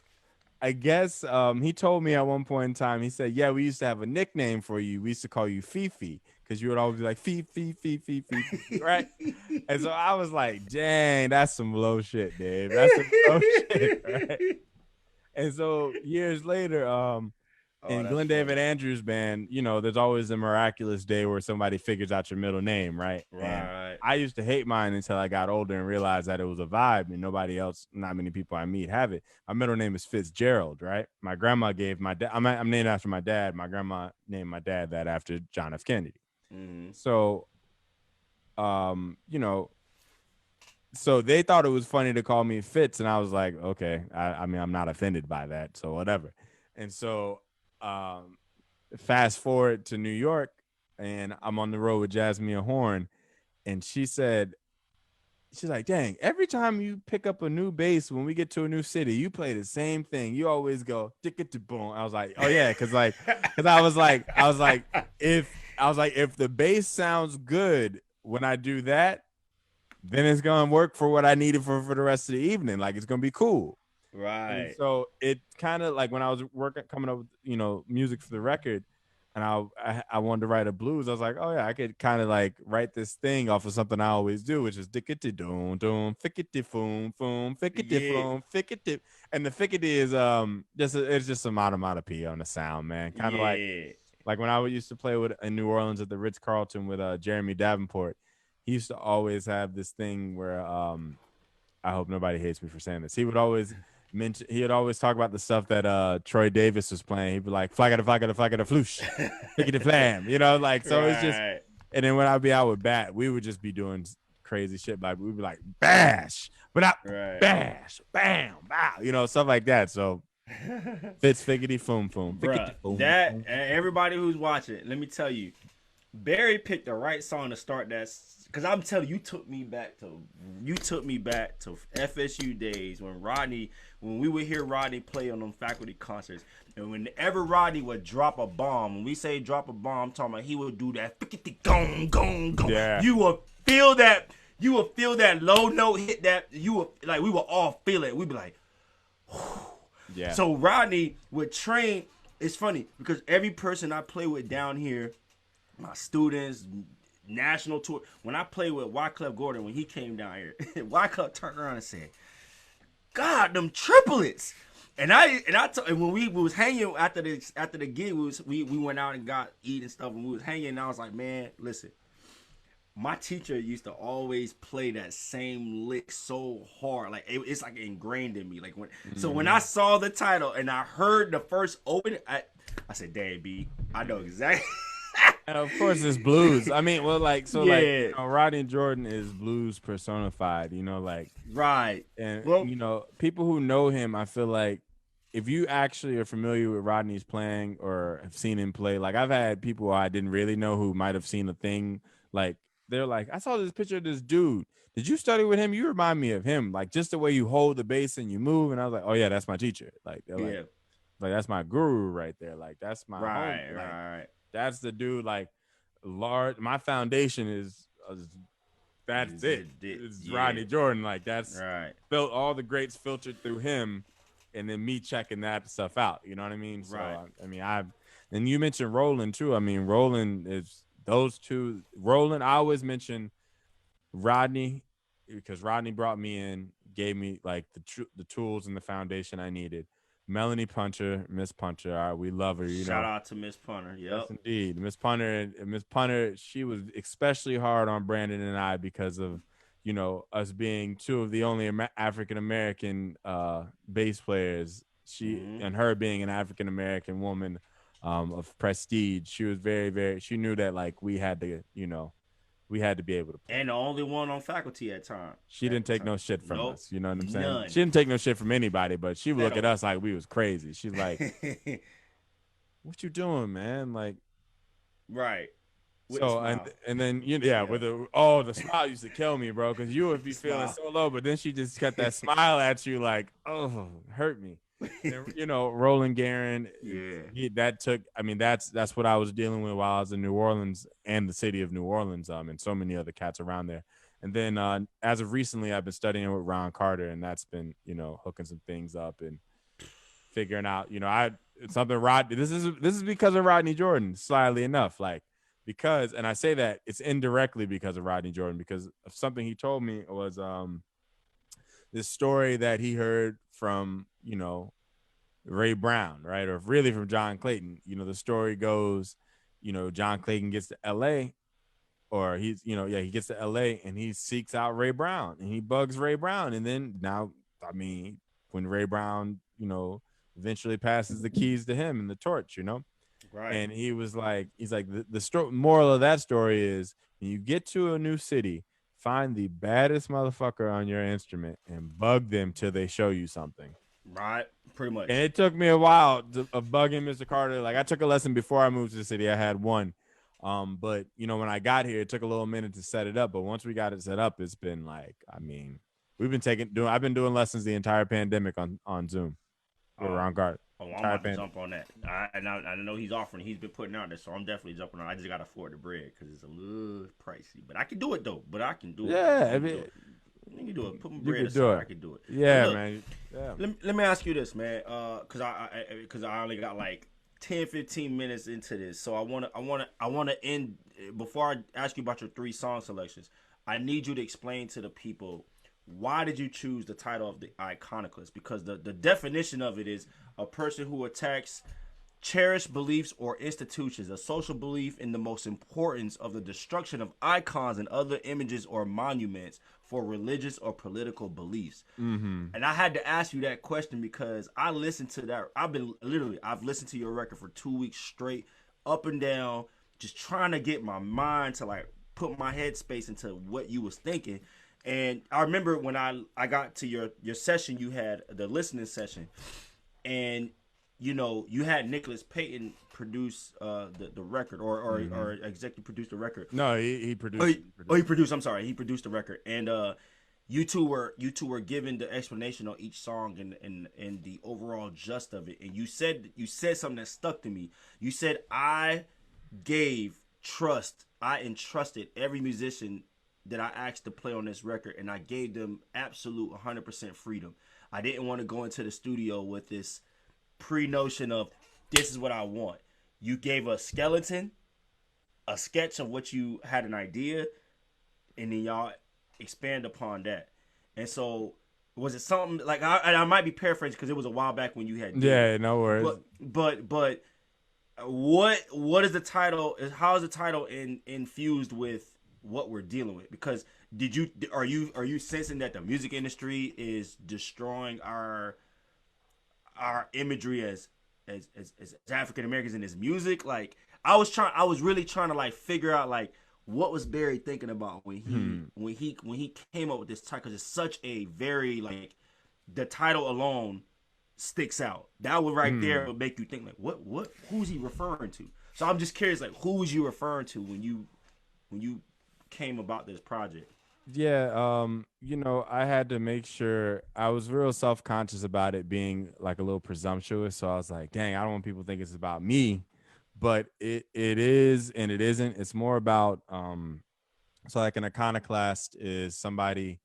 he told me at one point in time, he said, yeah, we used to have a nickname for you. We used to call you Fifi because you would always be like, Fifi, right? And so I was like, dang, that's some low shit, Dave. That's some low shit, right? And so years later, in Glenn David Andrews' band, you know, there's always a miraculous day where somebody figures out your middle name, right? Right. And I used to hate mine until I got older and realized that it was a vibe, and nobody else, not many people I meet have it. My middle name is Fitzgerald, right? My grandma gave my dad, I'm named after my dad. My grandma named my dad that after John F. Kennedy. So, you know, so they thought it was funny to call me Fitz, and I was like, okay, I mean, I'm not offended by that, so whatever. And so, fast forward to New York, and I'm on the road with Jasmine Horn, and she's like, dang, every time you pick up a new bass when we get to a new city, you play the same thing. You always go boom. I was like, oh yeah, because I was like, if the bass sounds good when I do that, then it's gonna work for what I needed for the rest of the evening. Like, it's gonna be cool. Right. And so it kind of like when I was coming up with, you know, music for the record, and I wanted to write a blues. I was like, oh yeah, I could kind of like write this thing off of something I always do, which is dickety doom doom fickety foom foom fickety foom fickety, and the fickety is it's just some onomatopoeia on the sound, man. Kind of like when I used to play with in New Orleans at the Ritz Carlton with Jeremy Davenport. He used to always have this thing where I hope nobody hates me for saying this. He would always talk about the stuff that Troy Davis was playing. He'd be like, flagga floosh, pickety flam, you know, like, so it's just, and then when I'd be out with Bat, we would just be doing crazy shit. Like, we'd be like, bash, but not bash, bam, bow, you know, stuff like that. So Fitz figgity foom foom. Bruh, that everybody who's watching, let me tell you, Barry picked the right song to start that Cause I'm telling you, you took me back to FSU days when we would hear Rodney play on them faculty concerts, and whenever Rodney would drop a bomb, when we say drop a bomb, I'm talking about he would do that gong gong gong. Yeah. You would feel that low note hit that. We would all feel it. We'd be like, whew. Yeah. So Rodney would train. It's funny because every person I play with down here, my students, national tour. When I played with Wyclef Gordon when he came down here, Wyclef turned around and said, "God, them triplets." And when we was hanging after the gig, we went out and got eat and stuff, and we was hanging. And I was like, man, listen. My teacher used to always play that same lick so hard, like it's like ingrained in me. Like so when I saw the title and I heard the first open, I said, "Dang, B, I know exactly." And of course, it's blues. I mean, well, Rodney Jordan is blues personified. Right. And people who know him, I feel like if you actually are familiar with Rodney's playing or have seen him play, like I've had people I didn't really know who might have seen a thing like. They're like, I saw this picture of this dude. Did you study with him? You remind me of him. Like just the way you hold the bass and you move. And I was like, oh yeah, that's my teacher. Like, like that's my guru right there. Like that's my homie. Right. That's the dude. Like large. My foundation is that's it. It's Rodney Jordan. Like that's right. Built all the greats filtered through him, and then me checking that stuff out. You know what I mean? So right. And you mentioned Roland too. I mean, Roland is. Those two, Roland, I always mention Rodney because Rodney brought me in, gave me like the tools and the foundation I needed. Melanie Puncher, Miss Puncher, we love her. Shout out to Miss Punter. Yep. Yes, indeed. Miss Punter, she was especially hard on Brandon and I because of, us being two of the only African American bass players. She and her being an African American woman. Of prestige. She was very, very. She knew that like we had to be able to play. And the only one on faculty at time. She didn't take no shit from us. You know what I'm saying? None. She didn't take no shit from anybody, but she would look at us like we was crazy. She's like, "What you doing, man?" Like, right. So and then with the smile used to kill me, bro, because you would be feeling so low, but then she just got that smile at you like, oh, hurt me. And, Roland Guerin, that's what I was dealing with while I was in New Orleans and the city of New Orleans, and so many other cats around there. And then as of recently, I've been studying with Ron Carter, and that's been, hooking some things up and figuring out, this is because of Rodney Jordan, slightly enough, and I say that it's indirectly because of Rodney Jordan, because of something he told me was this story that he heard from, Ray Brown, right? Or really from John Clayton. The story goes, John Clayton gets to LA, or he gets to LA and he seeks out Ray Brown and he bugs Ray Brown. And then when Ray Brown, eventually passes the keys to him and the torch, Right. And he's like, the moral of that story is when you get to a new city, find the baddest motherfucker on your instrument and bug them till they show you something. Right, pretty much. And it took me a while of bugging Mr. Carter. Like I took a lesson before I moved to the city. I had one. But when I got here, it took a little minute to set it up. But once we got it set up, it's been like, I've been doing lessons the entire pandemic on Zoom with Ron Carter. Oh, I'm about to jump on that. I know he's offering. He's been putting out there, so I'm definitely jumping on. I just got to afford the bread because it's a little pricey. But I can do it, though. I can do it. Yeah, you can do it. Put my bread aside. I can do it. Yeah, look, man. Yeah. Let me ask you this, man. Because I only got like 10, 15 minutes into this, so I want to end before I ask you about your 3 song selections. I need you to explain to the people, why did you choose the title of the Iconoclast? Because the definition of it is a person who attacks cherished beliefs or institutions, a social belief in the most importance of the destruction of icons and other images or monuments for religious or political beliefs. Mm-hmm. And I had to ask you that question because I listened to that. I've listened to your record for 2 weeks straight, up and down, just trying to get my mind to like put my headspace into what you was thinking. And I remember when I got to your session, you had the listening session, and you had Nicholas Payton produce the record, or executive produce the record. No, he Oh, produced he, it. He oh, he produced it. produced. I'm sorry, he produced the record, and you two were given the explanation on each song and the overall gist of it. And you said something that stuck to me. You said gave I entrusted every musician that I asked to play on this record, and I gave them absolute 100% freedom. I didn't want to go into the studio with this pre-notion of this is what I want. You gave a skeleton, a sketch of what you had an idea, and then y'all expand upon that. And so, was it something like I might be paraphrasing because it was a while back when you had did it, Yeah, no worries. but what is the title? How is the title infused with what we're dealing with? Because are you sensing that the music industry is destroying our imagery as African Americans in this music? Like I was really trying to like figure out like what was Barry thinking about when he came up with this title, because it's such a very like the title alone sticks out. That would right there would make you think like what who's he referring to? So I'm just curious, like who was you referring to when you came about this project? Yeah, I had to make sure I was real self-conscious about it being like a little presumptuous. So I was like, dang, I don't want people to think it's about me, but it is and it isn't. It's more about so like an iconoclast is somebody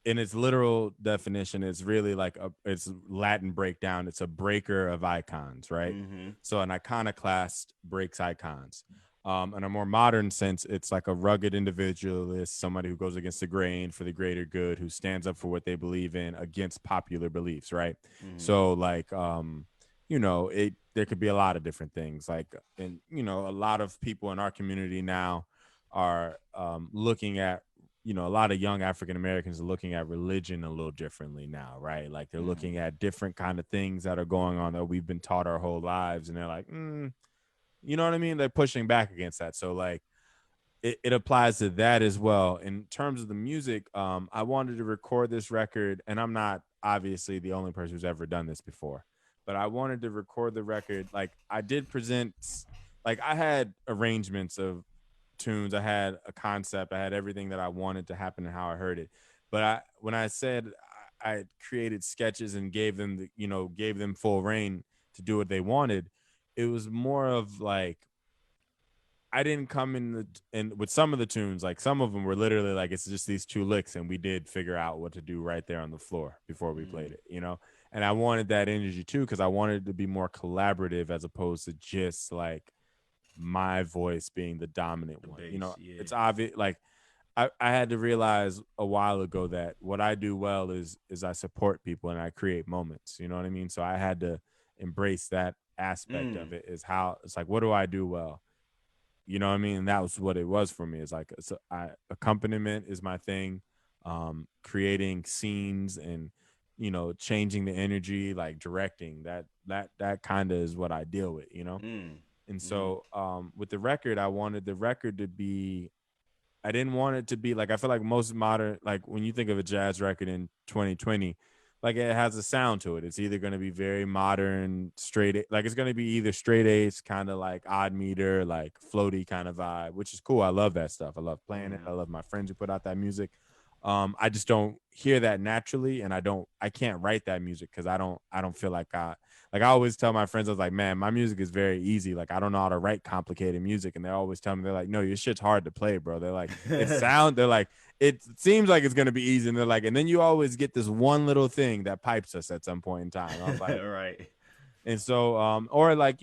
in its literal definition, it's really like it's Latin breakdown. It's a breaker of icons, right? Mm-hmm. So an iconoclast breaks icons. In a more modern sense, it's like a rugged individualist, somebody who goes against the grain for the greater good, who stands up for what they believe in against popular beliefs, right? Mm-hmm. So like, it there could be a lot of different things. Like, and a lot of people in our community now are looking at a lot of young African Americans are looking at religion a little differently now, right? Like they're looking at different kind of things that are going on that we've been taught our whole lives, and they're like, you know what I mean? They're pushing back against that. So like it applies to that as well. In terms of the music, I wanted to record this record, and I'm not obviously the only person who's ever done this before, but I wanted to record the record. Like I did present, like I had arrangements of tunes, I had a concept, I had everything that I wanted to happen and how I heard it. But when I said I created sketches and gave them gave them full reign to do what they wanted, it was more of like I didn't come in with some of the tunes, like some of them were literally like it's just these two licks, and we did figure out what to do right there on the floor before we played it. And I wanted that energy too, because I wanted it to be more collaborative as opposed to just like my voice being the dominant one. Bass, yeah. It's obvious. Like I had to realize a while ago that what I do well is I support people and I create moments. You know what I mean? So I had to embrace that aspect of it. Is how it's like, what do I do well? You know what I mean? And that was what it was for me. It's like accompaniment is my thing. Creating scenes and changing the energy, like directing that kind of is what I deal with. And so with the record, I wanted the record to be. I didn't want it to be like I feel like most modern, like when you think of a jazz record in 2020, like it has a sound to it. It's either going to be very modern, like it's going to be either straight eights, kind of like odd meter, like floaty kind of vibe, which is cool. I love that stuff. I love playing it. I love my friends who put out that music. I just don't hear that naturally, and I can't write that music because I don't feel like I always tell my friends, I was like, man, my music is very easy. Like I don't know how to write complicated music, and they always tell me, they're like, no, your shit's hard to play, bro. They're like, they're like, it seems like it's gonna be easy, and they're like, and then you always get this one little thing that pipes us at some point in time. I was like, Right. and so or like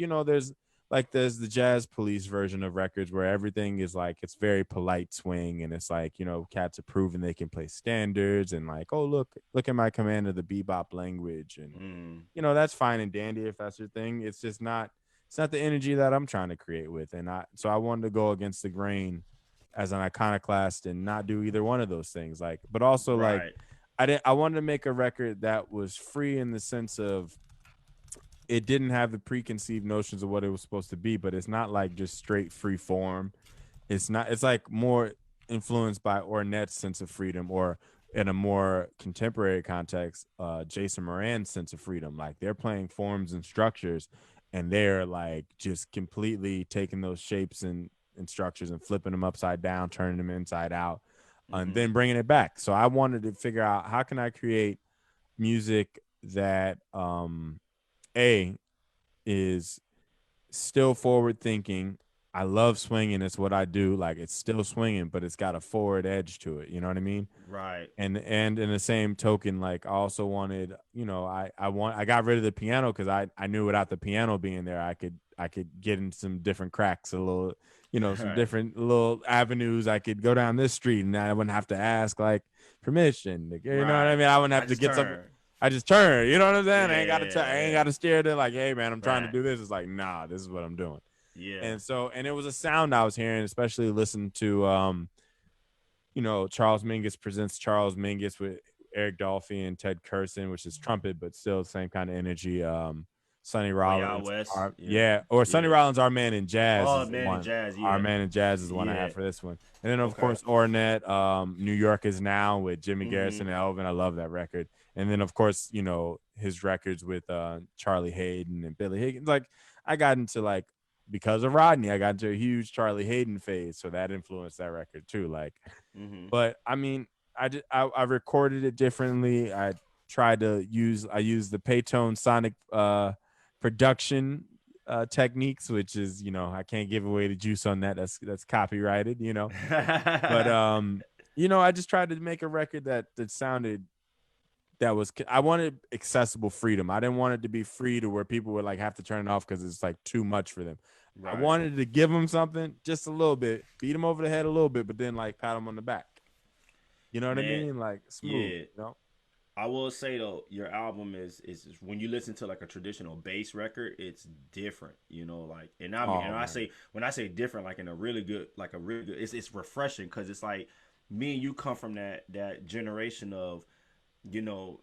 there's the Jazz Police version of records where everything is like it's very polite swing, and it's like cats are proving they can play standards, and like, oh, look at my command of the bebop language, and that's fine and dandy if that's your thing. It's just not the energy that I'm trying to create with. And I wanted to go against the grain as an iconoclast and not do either one of those things, like, but also like Right. I wanted to make a record that was free in the sense of it didn't have the preconceived notions of what it was supposed to be, but it's not like just straight free form. It's not. It's like more influenced by Ornette's sense of freedom, or in a more contemporary context, Jason Moran's Sense of Freedom. Like they're playing forms and structures, and they're like just completely taking those shapes and structures and flipping them upside down, turning them inside out, and then bringing it back. So I wanted to figure out how can I create music that a is still forward thinking. I love swinging. It's what I do. Like it's still swinging, but it's got a forward edge to it. You know what I mean? Right. And in the same token, like I also wanted, I got rid of the piano because I knew without the piano being there, I could get in some different cracks, a little, some Right. different little avenues. I could go down this street and I wouldn't have to ask like permission. You know what I Right. mean? I wouldn't I have to just get some. turned. I just turn. You know what I'm saying? I ain't got to. Yeah. I ain't Yeah. got to stare there like, hey man, I'm trying to Right. do this. It's like, nah, this is what I'm doing. Yeah. And it was a sound I was hearing, especially listening to Charles Mingus presents Charles Mingus with Eric Dolphy and Ted Curson, which is trumpet, but still the same kind of energy. Sonny Way Out Rollins, West. Yeah. or Sonny Yeah. Rollins, Our Man in Jazz Oh is the man, in one. jazz. Our Yeah. Man in Jazz is the one I Yeah. have for this one. And then of Okay. course Ornette, New York Is Now with Jimmy Garrison Mm-hmm. and Elvin. I love that record. And then of course, his records with Charlie Hayden and Billy Higgins. Like I got into like because of Rodney, I got into a huge Charlie Hayden phase. So that influenced that record too. Like, Mm-hmm. but I mean, I recorded it differently. I used the Paytone Sonic production techniques, which is, I can't give away the juice on that. That's copyrighted, But I just tried to make a record that sounded I wanted accessible freedom. I didn't want it to be free to where people would like have to turn it off because it's like too much for them. I Right. wanted to give them something just a little bit, beat them over the head a little bit, but then like pat them on the back. You know what I Man. mean? Like smooth, Yeah. you know? I will say though, your album is when you listen to like a traditional bass record, it's different, like, and I mean, Oh and man. when I say different, like in a really good, it's refreshing because it's like me and you come from that generation of, the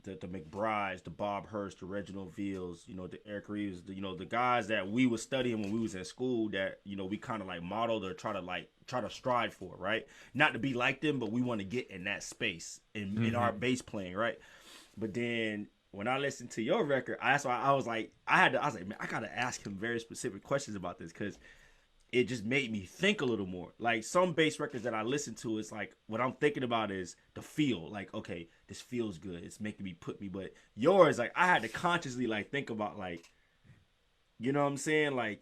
McBrides, the Bob Hurst, the Reginald Veals, the Eric Reeves, the guys that we was studying when we was in school that we kind of like modeled or try to strive for, right? Not to be like them, but we want to get in that space in our bass playing, right? But then when I listened to your record, that's why I was like, I was like, man, I gotta ask him very specific questions about this because it just made me think a little more. Like some bass records that I listen to, it's like what I'm thinking about is the feel. Like, okay, this feels good. It's making me put me. But yours, like, I had to consciously like think about like, you know what I'm saying? Like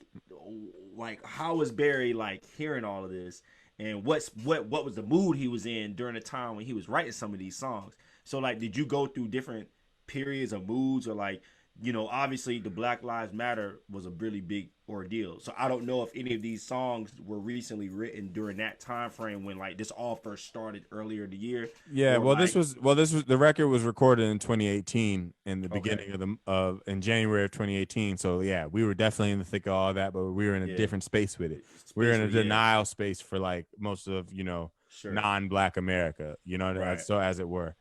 how was Barry like hearing all of this, and what was the mood he was in during the time when he was writing some of these songs? So like, did you go through different periods of moods or like? Obviously the Black Lives Matter was a really big ordeal. So I don't know if any of these songs were recently written during that time frame when like this all first started earlier in the year, Yeah, or well, like this was the record was recorded in 2018 in the okay, beginning of in January of 2018. So yeah, we were definitely in the thick of all that, but we were in a yeah, different space with it. We were space in for a yeah, denial space for like most of sure, non-Black America, right, so as it were.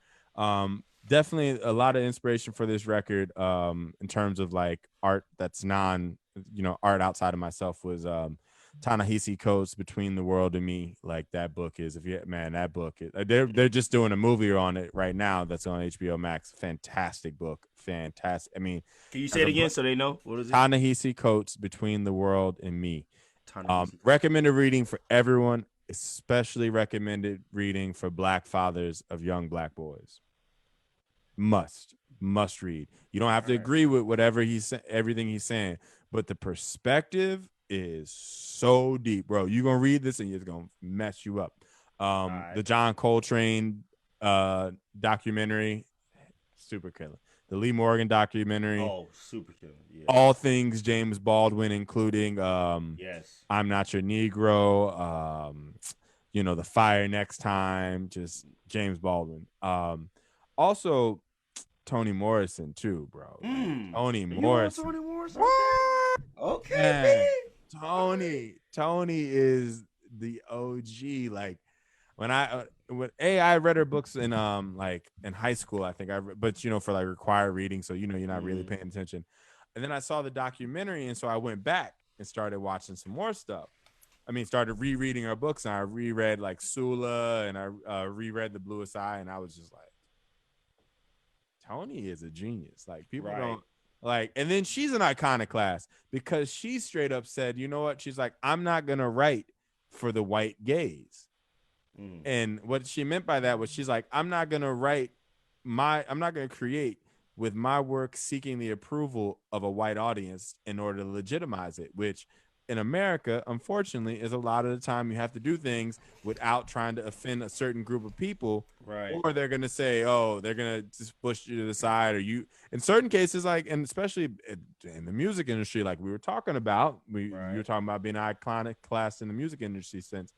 Definitely a lot of inspiration for this record. In terms of like art that's art outside of myself was Ta-Nehisi Coates' Between the World and Me. Like that book is, if you man, that book is, they're just doing a movie on it right now that's on HBO Max. Fantastic book, fantastic. I mean, can you say as it a again book, so they know what is it? Ta-Nehisi Coates' Between the World and Me. Ta-Nehisi Coates. Recommended reading for everyone, especially recommended reading for Black fathers of young Black boys. Must read. You don't have All to right, agree with everything he's saying, but the perspective is so deep, bro. You're gonna read this and it's gonna mess you up. all right, The John Coltrane documentary, super killer. The Lee Morgan documentary, oh, super killer, yeah, all things James Baldwin, including yes, I'm Not Your Negro, The Fire Next Time, just James Baldwin. Also Toni Morrison too, bro. Like Toni you on Morrison. Toni Morrison? What? Okay, Man, okay, okay, Tony is the OG. Like I read her books in like in high school, I think but for like required reading, so you're not really mm-hmm. paying attention. And then I saw the documentary, and so I went back and started watching some more stuff. started rereading her books, and I reread like Sula, and I reread The Bluest Eye, and I was just like, Tony is a genius. Like people Right. don't like, and then she's an iconoclast because she straight up said, you know what? She's like, I'm not gonna write for the white gaze. Mm. And what she meant by that was she's like, I'm not gonna create with my work seeking the approval of a white audience in order to legitimize it, which in America, unfortunately, is a lot of the time you have to do things without trying to offend a certain group of people, Right. or they're gonna say, oh, they're gonna just push you to the side, or you in certain cases, like, and especially in the music industry, like we were talking about, you were Right. talking about being an iconoclast in the music industry sense.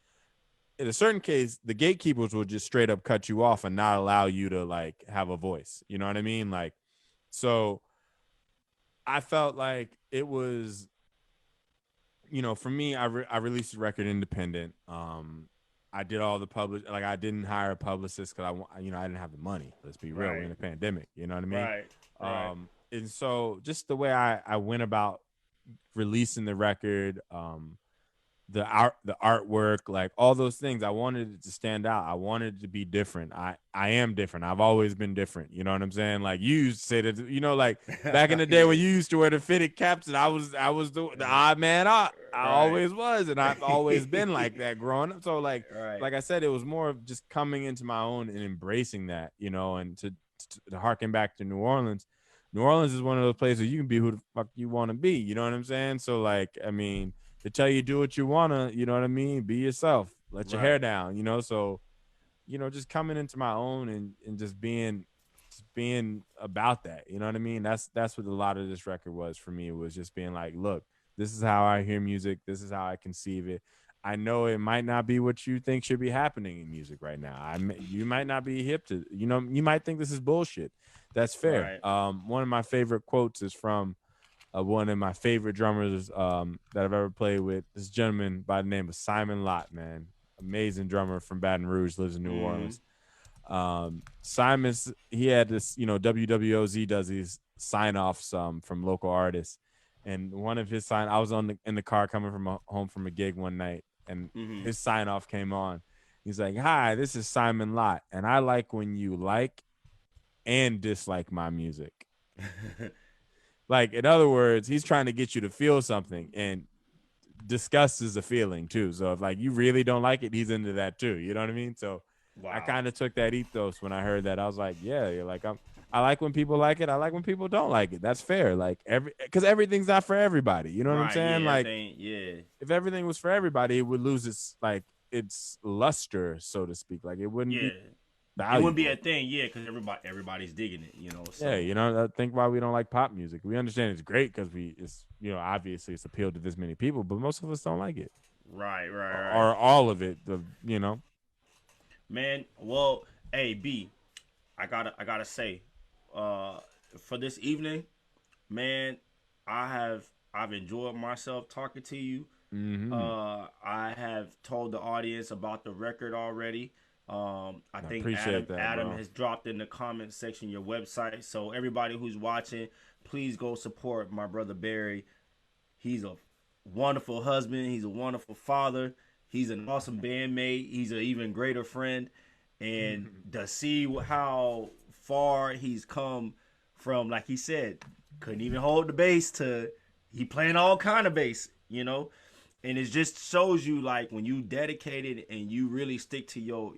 In a certain case, the gatekeepers will just straight up cut you off and not allow you to like have a voice. You know what I mean? Like, so I felt like it was, for me, I released the record independent. I did all the like I didn't hire a publicist because I didn't have the money. Let's be real. We're in Right. a pandemic. You know what I mean? Right. Right. And so just the way I went about releasing the record, the artwork, like all those things, I wanted it to stand out. I wanted it to be different. I am different. I've always been different. You know what I'm saying? Like you used to say that, like back in the day when you used to wear the fitted caps, and I was the odd man out. I Right. always was, and I've always been like that growing up. So Right. like I said, it was more of just coming into my own and embracing that, and to harken back to New Orleans. New Orleans is one of those places you can be who the fuck you want to be. You know what I'm saying? So like, I mean, to tell you do what you wanna, you know what I mean? Be yourself. Let your hair Right. down, So, just coming into my own and just being about that. You know what I mean? That's what a lot of this record was for me. It was just being like, look, this is how I hear music. This is how I conceive it. I know it might not be what you think should be happening in music right now. You might not be hip to, you might think this is bullshit. That's fair. Right. One of my favorite quotes is from one of my favorite drummers that I've ever played with. This gentleman by the name of Simon Lott, man. Amazing drummer from Baton Rouge, lives in New Mm. Orleans. Simon's, he had this, WWOZ does these sign offs from local artists. And one of his I was in the car coming from home from a gig one night, and Mm-hmm. his sign off came on. He's like, "Hi, this is Simon Lott, and I like when you like and dislike my music." Like, in other words, he's trying to get you to feel something, and disgust is a feeling too. So if like you really don't like it, he's into that too. You know what I mean? So I Wow. kind of took that ethos when I heard that. I was like, yeah, you're like I like when people like it. I like when people don't like it. That's fair. Like because everything's not for everybody. You know what I'm Right. Yeah. saying? Like Everything. Yeah. if everything was for everybody, it would lose its luster, so to speak. Like it wouldn't Yeah. be It wouldn't be valuable. a thing. Yeah, because everybody's digging it. You know. Yeah, So. think why we don't like pop music. We understand it's great because it's obviously it's appealed to this many people, but most of us don't like it Right. Right. Right. or all of it. The. Man. Well. Hey, B. I gotta say, for this evening, man, I've enjoyed myself talking to you. Mm-hmm. I have told the audience about the record already. I I think appreciate that, Adam bro. has dropped in the comment section your website. So everybody who's watching, please go support my brother Barry. He's a wonderful husband. He's a wonderful father. He's an awesome bandmate. He's an even greater friend. And to see how far he's come from, like he said, couldn't even hold the bass to he playing all kind of bass, and it just shows you like when you dedicated and you really stick to your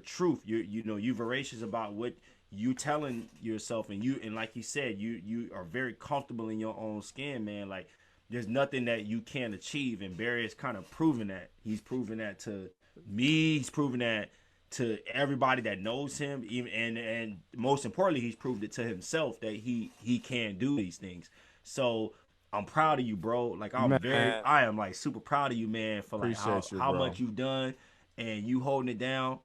truth. You voracious about what you telling yourself, and like you said, you are very comfortable in your own skin, man. Like there's nothing that you can't achieve, and Barry has kind of proven that. He's proven that to me. He's proven that to everybody that knows him. Even and most importantly, he's proved it to himself that he can do these things. So I'm proud of you, bro. Like Man, I am like super proud of you, man, for like appreciate you, how bro. much you've done and you holding it down.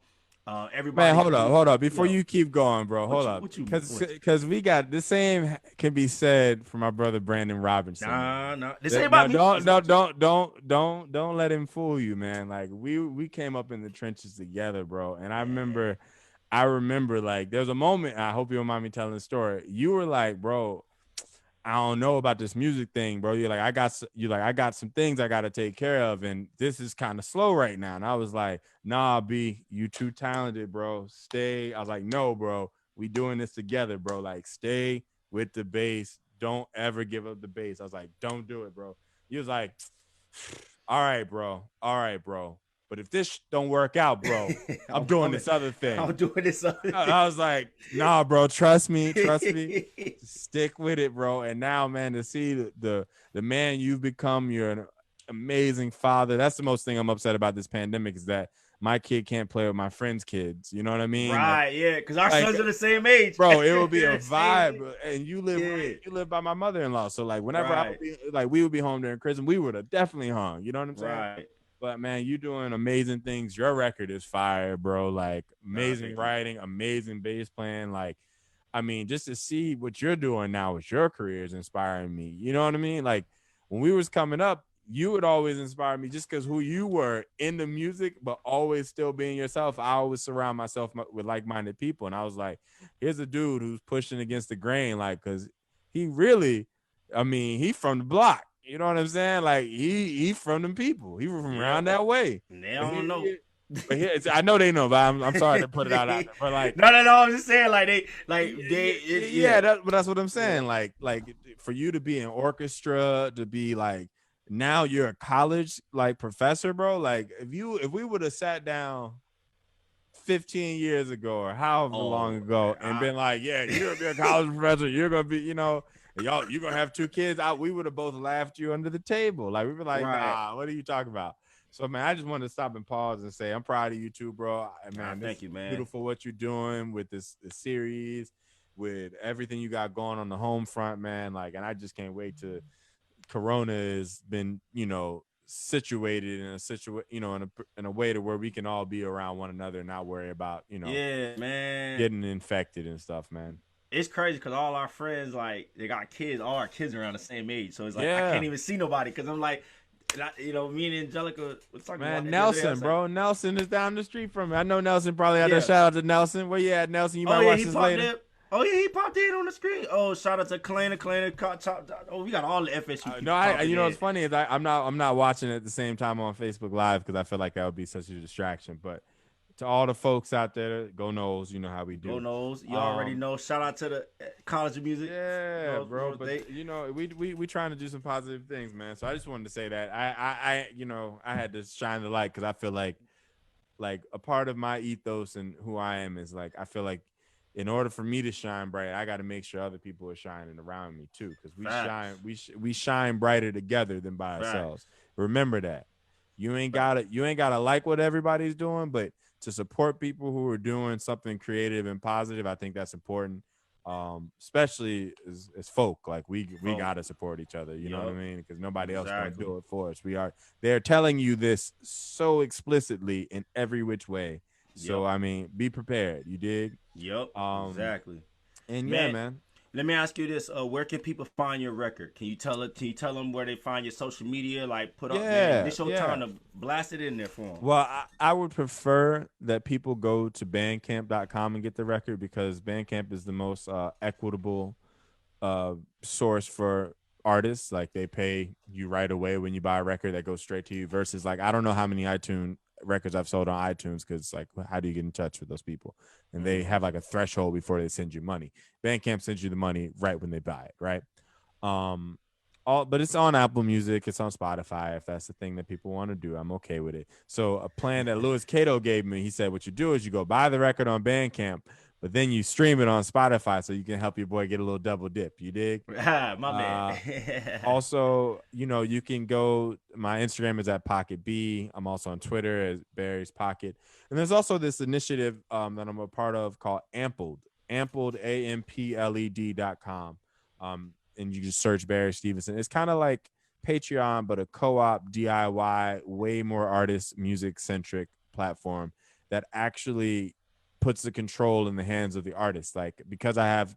Man, Everybody hold up. Before yo, you keep going, bro, hold up, what you what because we got the same can be said for my brother Brandon Robertson, man. nah. This ain't about No, me. It's about you. don't let him fool you, man. Like we came up in the trenches together, bro. And I remember like there's a moment. I hope you don't mind me telling the story. You were like, bro, I don't know about this music thing, bro. You're like, I got some things I got to take care of, and this is kind of slow right now. And I was like, nah, B, you too talented, bro. Stay. I was like, no, bro, we doing this together, bro. Like, stay with the bass. Don't ever give up the bass. I was like, don't do it, bro. He was like, all right, bro. All right, bro. But if this don't work out, bro, I'm I'm doing coming. this other I'm thing. doing this other I was like, nah, bro, trust me, trust me. thing. Stick with it, bro. And now, man, to see the man you've become, you're an amazing father. That's the most thing I'm upset about this pandemic is that my kid can't play with my friends' kids. You know what I mean? Right, yeah, because our Like sons are the same age. bro, it would be They're a the same age. vibe. And you live Yeah, you live by my mother-in-law. So like whenever I would right, be like we would be home during Christmas, we would have definitely hung. You know what I'm saying? right. But man, you doing amazing things. Your record is fire, bro. Like Nah, amazing thank you. writing, amazing bass playing. Like, I mean, just to see what you're doing now with your career is inspiring me. You know what I mean? Like when we was coming up, you would always inspire me just because who you were in the music, but always still being yourself. I always surround myself with like-minded people, and I was like, here's a dude who's pushing against the grain, like, cause he really, I mean, he from the block. You know what I'm saying? Like he from them people. He from Yep. around that way. They But don't know. I know they know, but I'm sorry to put it out there. But like, No, no, no. I'm just saying, yeah, yeah, but that's what I'm yeah. saying. Like for you to be in orchestra, to be like now you're a college like professor, bro. Like if we would have sat down 15 years ago or however long Oh ago man, and been like, yeah, you're gonna be a college professor, you're gonna be, you're gonna have two kids out, we would have both laughed you under the table. Like we were like, right. nah, what are you talking about? So man, I just wanted to stop and pause and say I'm proud of you too, bro. Nah, Man, this thank is you, man. beautiful what you're doing with this series, with everything you got going on the home front, man. Like, and I just can't wait to Corona has been, situated in a in a way to where we can all be around one another and not worry about, Yeah, man. getting infected and stuff, man. It's crazy because all our friends, like, they got kids. All our kids are around the same age, so it's like I can't Yeah, even see nobody because I'm like, me and Angelica was talking about man. it the other day. I Nelson, was like, bro. Nelson is down the street from me. I know Nelson probably out there. yeah. Shout out to Nelson. Where you at, Nelson? You Oh might yeah, watch he this popped later. in. Oh yeah, he popped in on the screen. Oh, shout out to Kalina. Oh, we got all the FSU No, people popping what's in. funny is I'm not watching it at the same time on Facebook Live because I feel like that would be such a distraction. But to all the folks out there, go knows, you know how we Go do. knows. You already Um, know. Shout out to the College of Music. Yeah, bro. But They we trying to do some positive things, man. So I just wanted to say that I had to shine the light because I feel like a part of my ethos and who I am is like I feel like in order for me to shine bright, I got to make sure other people are shining around me too because facts. we shine brighter together than by ourselves. Facts. Remember that. You ain't gotta like what everybody's doing, but to support people who are doing something creative and positive, I think that's important. Especially as folk, like we Oh, gotta support each other. You know what I yup. mean? Because nobody else gonna Exactly. do it for us. They're telling you this so explicitly in every which way. So Yup. I mean, be prepared. You dig? Yup. Um, Exactly. and yeah, Man, man. let me ask you this: where can people find your record? Can you tell it? Can you tell them where they find your social media? Like, put up, man. Yeah, This your yeah. time to blast it in there for them. Well, I would prefer that people go to bandcamp.com and get the record because Bandcamp is the most equitable source for artists. Like they pay you right away when you buy a record that goes straight to you versus like I don't know how many iTunes records I've sold on iTunes because like how do you get in touch with those people? And they Mm-hmm. have like a threshold before they send you money. Bandcamp sends you the money right when they buy it, right? Um but it's on Apple Music, it's on Spotify. If that's the thing that people want to do, I'm okay with it. So a plan that Louis Cato gave me, he said, what you do is you go buy the record on Bandcamp, but then you stream it on Spotify so you can help your boy get a little double dip. You dig? Ah, my Uh, bad. Also, you can go. My Instagram is at Pocket B. I'm also on Twitter as Barry's Pocket. And there's also this initiative that I'm a part of called Ampled, AMPLED.com. And you just search Barry Stephenson. It's kind of like Patreon, but a co-op DIY, way more artist music centric platform that actually puts the control in the hands of the artist. Like because I have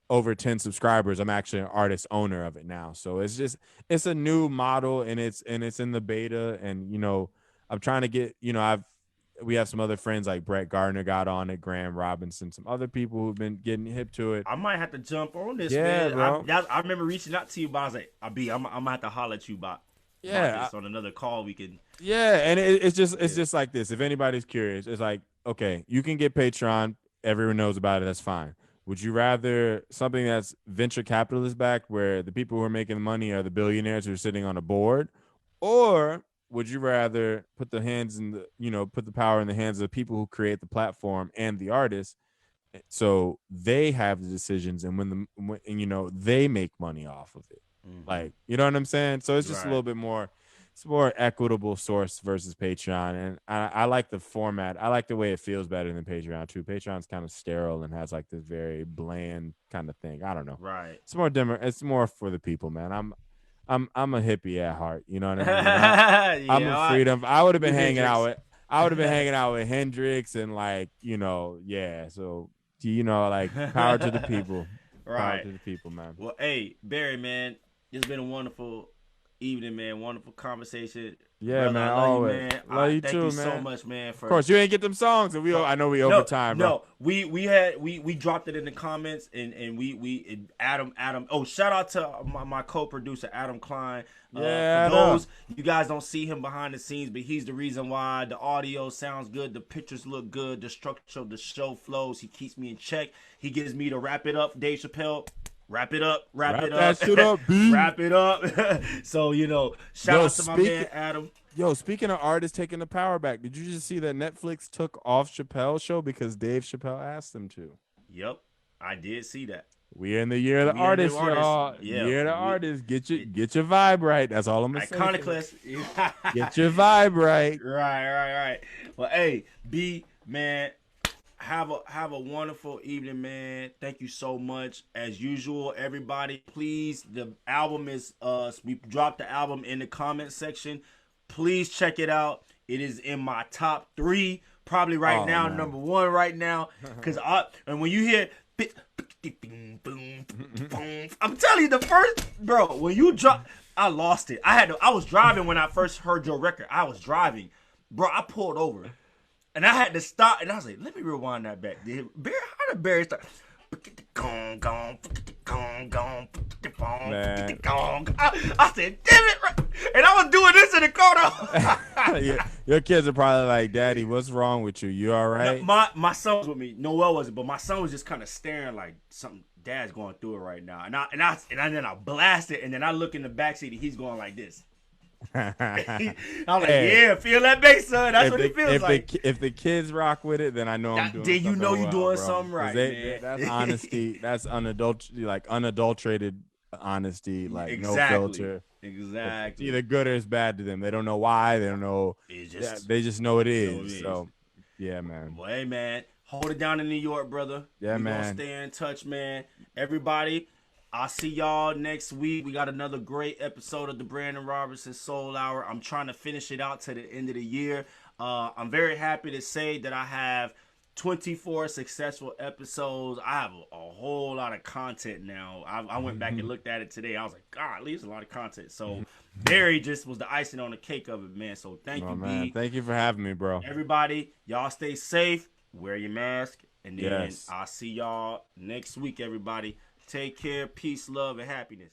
over 10 subscribers, I'm actually an artist owner of it now. So it's a new model and it's in the beta. And I'm trying to get, we have some other friends like Brett Gardner got on it, Graham Robinson, some other people who've been getting hip to it. I might have to jump on this, Yeah, man. bro. I remember reaching out to you, but I was like, I'm gonna have to holler at you about this on another call. We can. Yeah, and it's just like this. If anybody's curious, it's like, okay, you can get Patreon. Everyone knows about it. That's fine. Would you rather something that's venture capitalist backed, where the people who are making the money are the billionaires who are sitting on a board, or would you rather put put the power in the hands of the people who create the platform and the artists, so they have the decisions, and when they make money off of it, like, you know what I'm saying? So it's just a little bit more. It's more equitable source versus Patreon, and I like the format. I like the way it feels better than Patreon too. Patreon's kind of sterile and has like this very bland kind of thing. I don't know. Right. It's more It's more for the people, man. I'm a hippie at heart. You know what I mean? I'm a freedom. I would have been hanging out with. I would have been hanging out with Hendrix and like, yeah. So like, power to the people. Right. Power to the people, man. Well, hey, Barry, man, it's been a wonderful evening, man. Wonderful conversation. Yeah, brother, man. I love always. you, man. Love you thank too, you man. so much, man. Of course, you ain't get them songs, and I know we overtime, bro. No, we dropped it in the comments, and we Adam. Oh, shout out to my co-producer Adam Klein. Yeah, for those you guys don't see him behind the scenes, but he's the reason why the audio sounds good, the pictures look good, the structure of the show flows. He keeps me in check. He gives me to wrap it up. Dave Chappelle. Wrap it up. Wrap that shit up, B. Wrap it up. So, shout out to my man Adam. Yo, speaking of artists taking the power back, did you just see that Netflix took off Chappelle's show because Dave Chappelle asked them to? Yep, I did see that. We're in the year of the artist, y'all. Yeah, year of the artist. Get your vibe right. That's all I'm gonna say. Iconoclast. Get your vibe right. Right. Well, hey, B, man, have a wonderful evening, man. Thank you so much. As usual, everybody, please, the album is we dropped the album in the comment section. Please check it out. It is in my top 3, probably right now, man. Number 1 right now. And when you hear I'm telling you, the first, bro, when you drop, I lost it. I was driving when I first heard your record. I was driving, bro. I pulled over, and I had to stop, and I was like, let me rewind that back. How did Barry start? Man. I said, damn it, and I was doing this in the car. Your kids are probably like, Daddy, what's wrong with you? You all right? My son was with me. Noel wasn't, but my son was just kind of staring like something. Dad's going through it right now, and then I blast it, and then I look in the backseat, and he's going like this. I'm like, yeah, feel that bass, son. That's what it feels like. If the kids rock with it, then I know I'm doing. Then you know you're doing bro. something right, man. That's honesty. That's unadulterated honesty, like exactly. No filter. Exactly. It's either good or it's bad to them. They don't know why. They don't know. They just know it is. So, yeah, man. Well, hey, man, hold it down in New York, brother. Yeah, we man. Gonna stay in touch, man. Everybody. I'll see y'all next week. We got another great episode of the Brandon Robertson Soul Hour. I'm trying to finish it out to the end of the year. I'm very happy to say that I have 24 successful episodes. I have a whole lot of content now. I went back and looked at it today. I was like, God, there's a lot of content. So Barry just was the icing on the cake of it, man. So thank you, man. B. Thank you for having me, bro. Everybody, y'all stay safe. Wear your mask. And then I'll see y'all next week, everybody. Take care, peace, love, and happiness.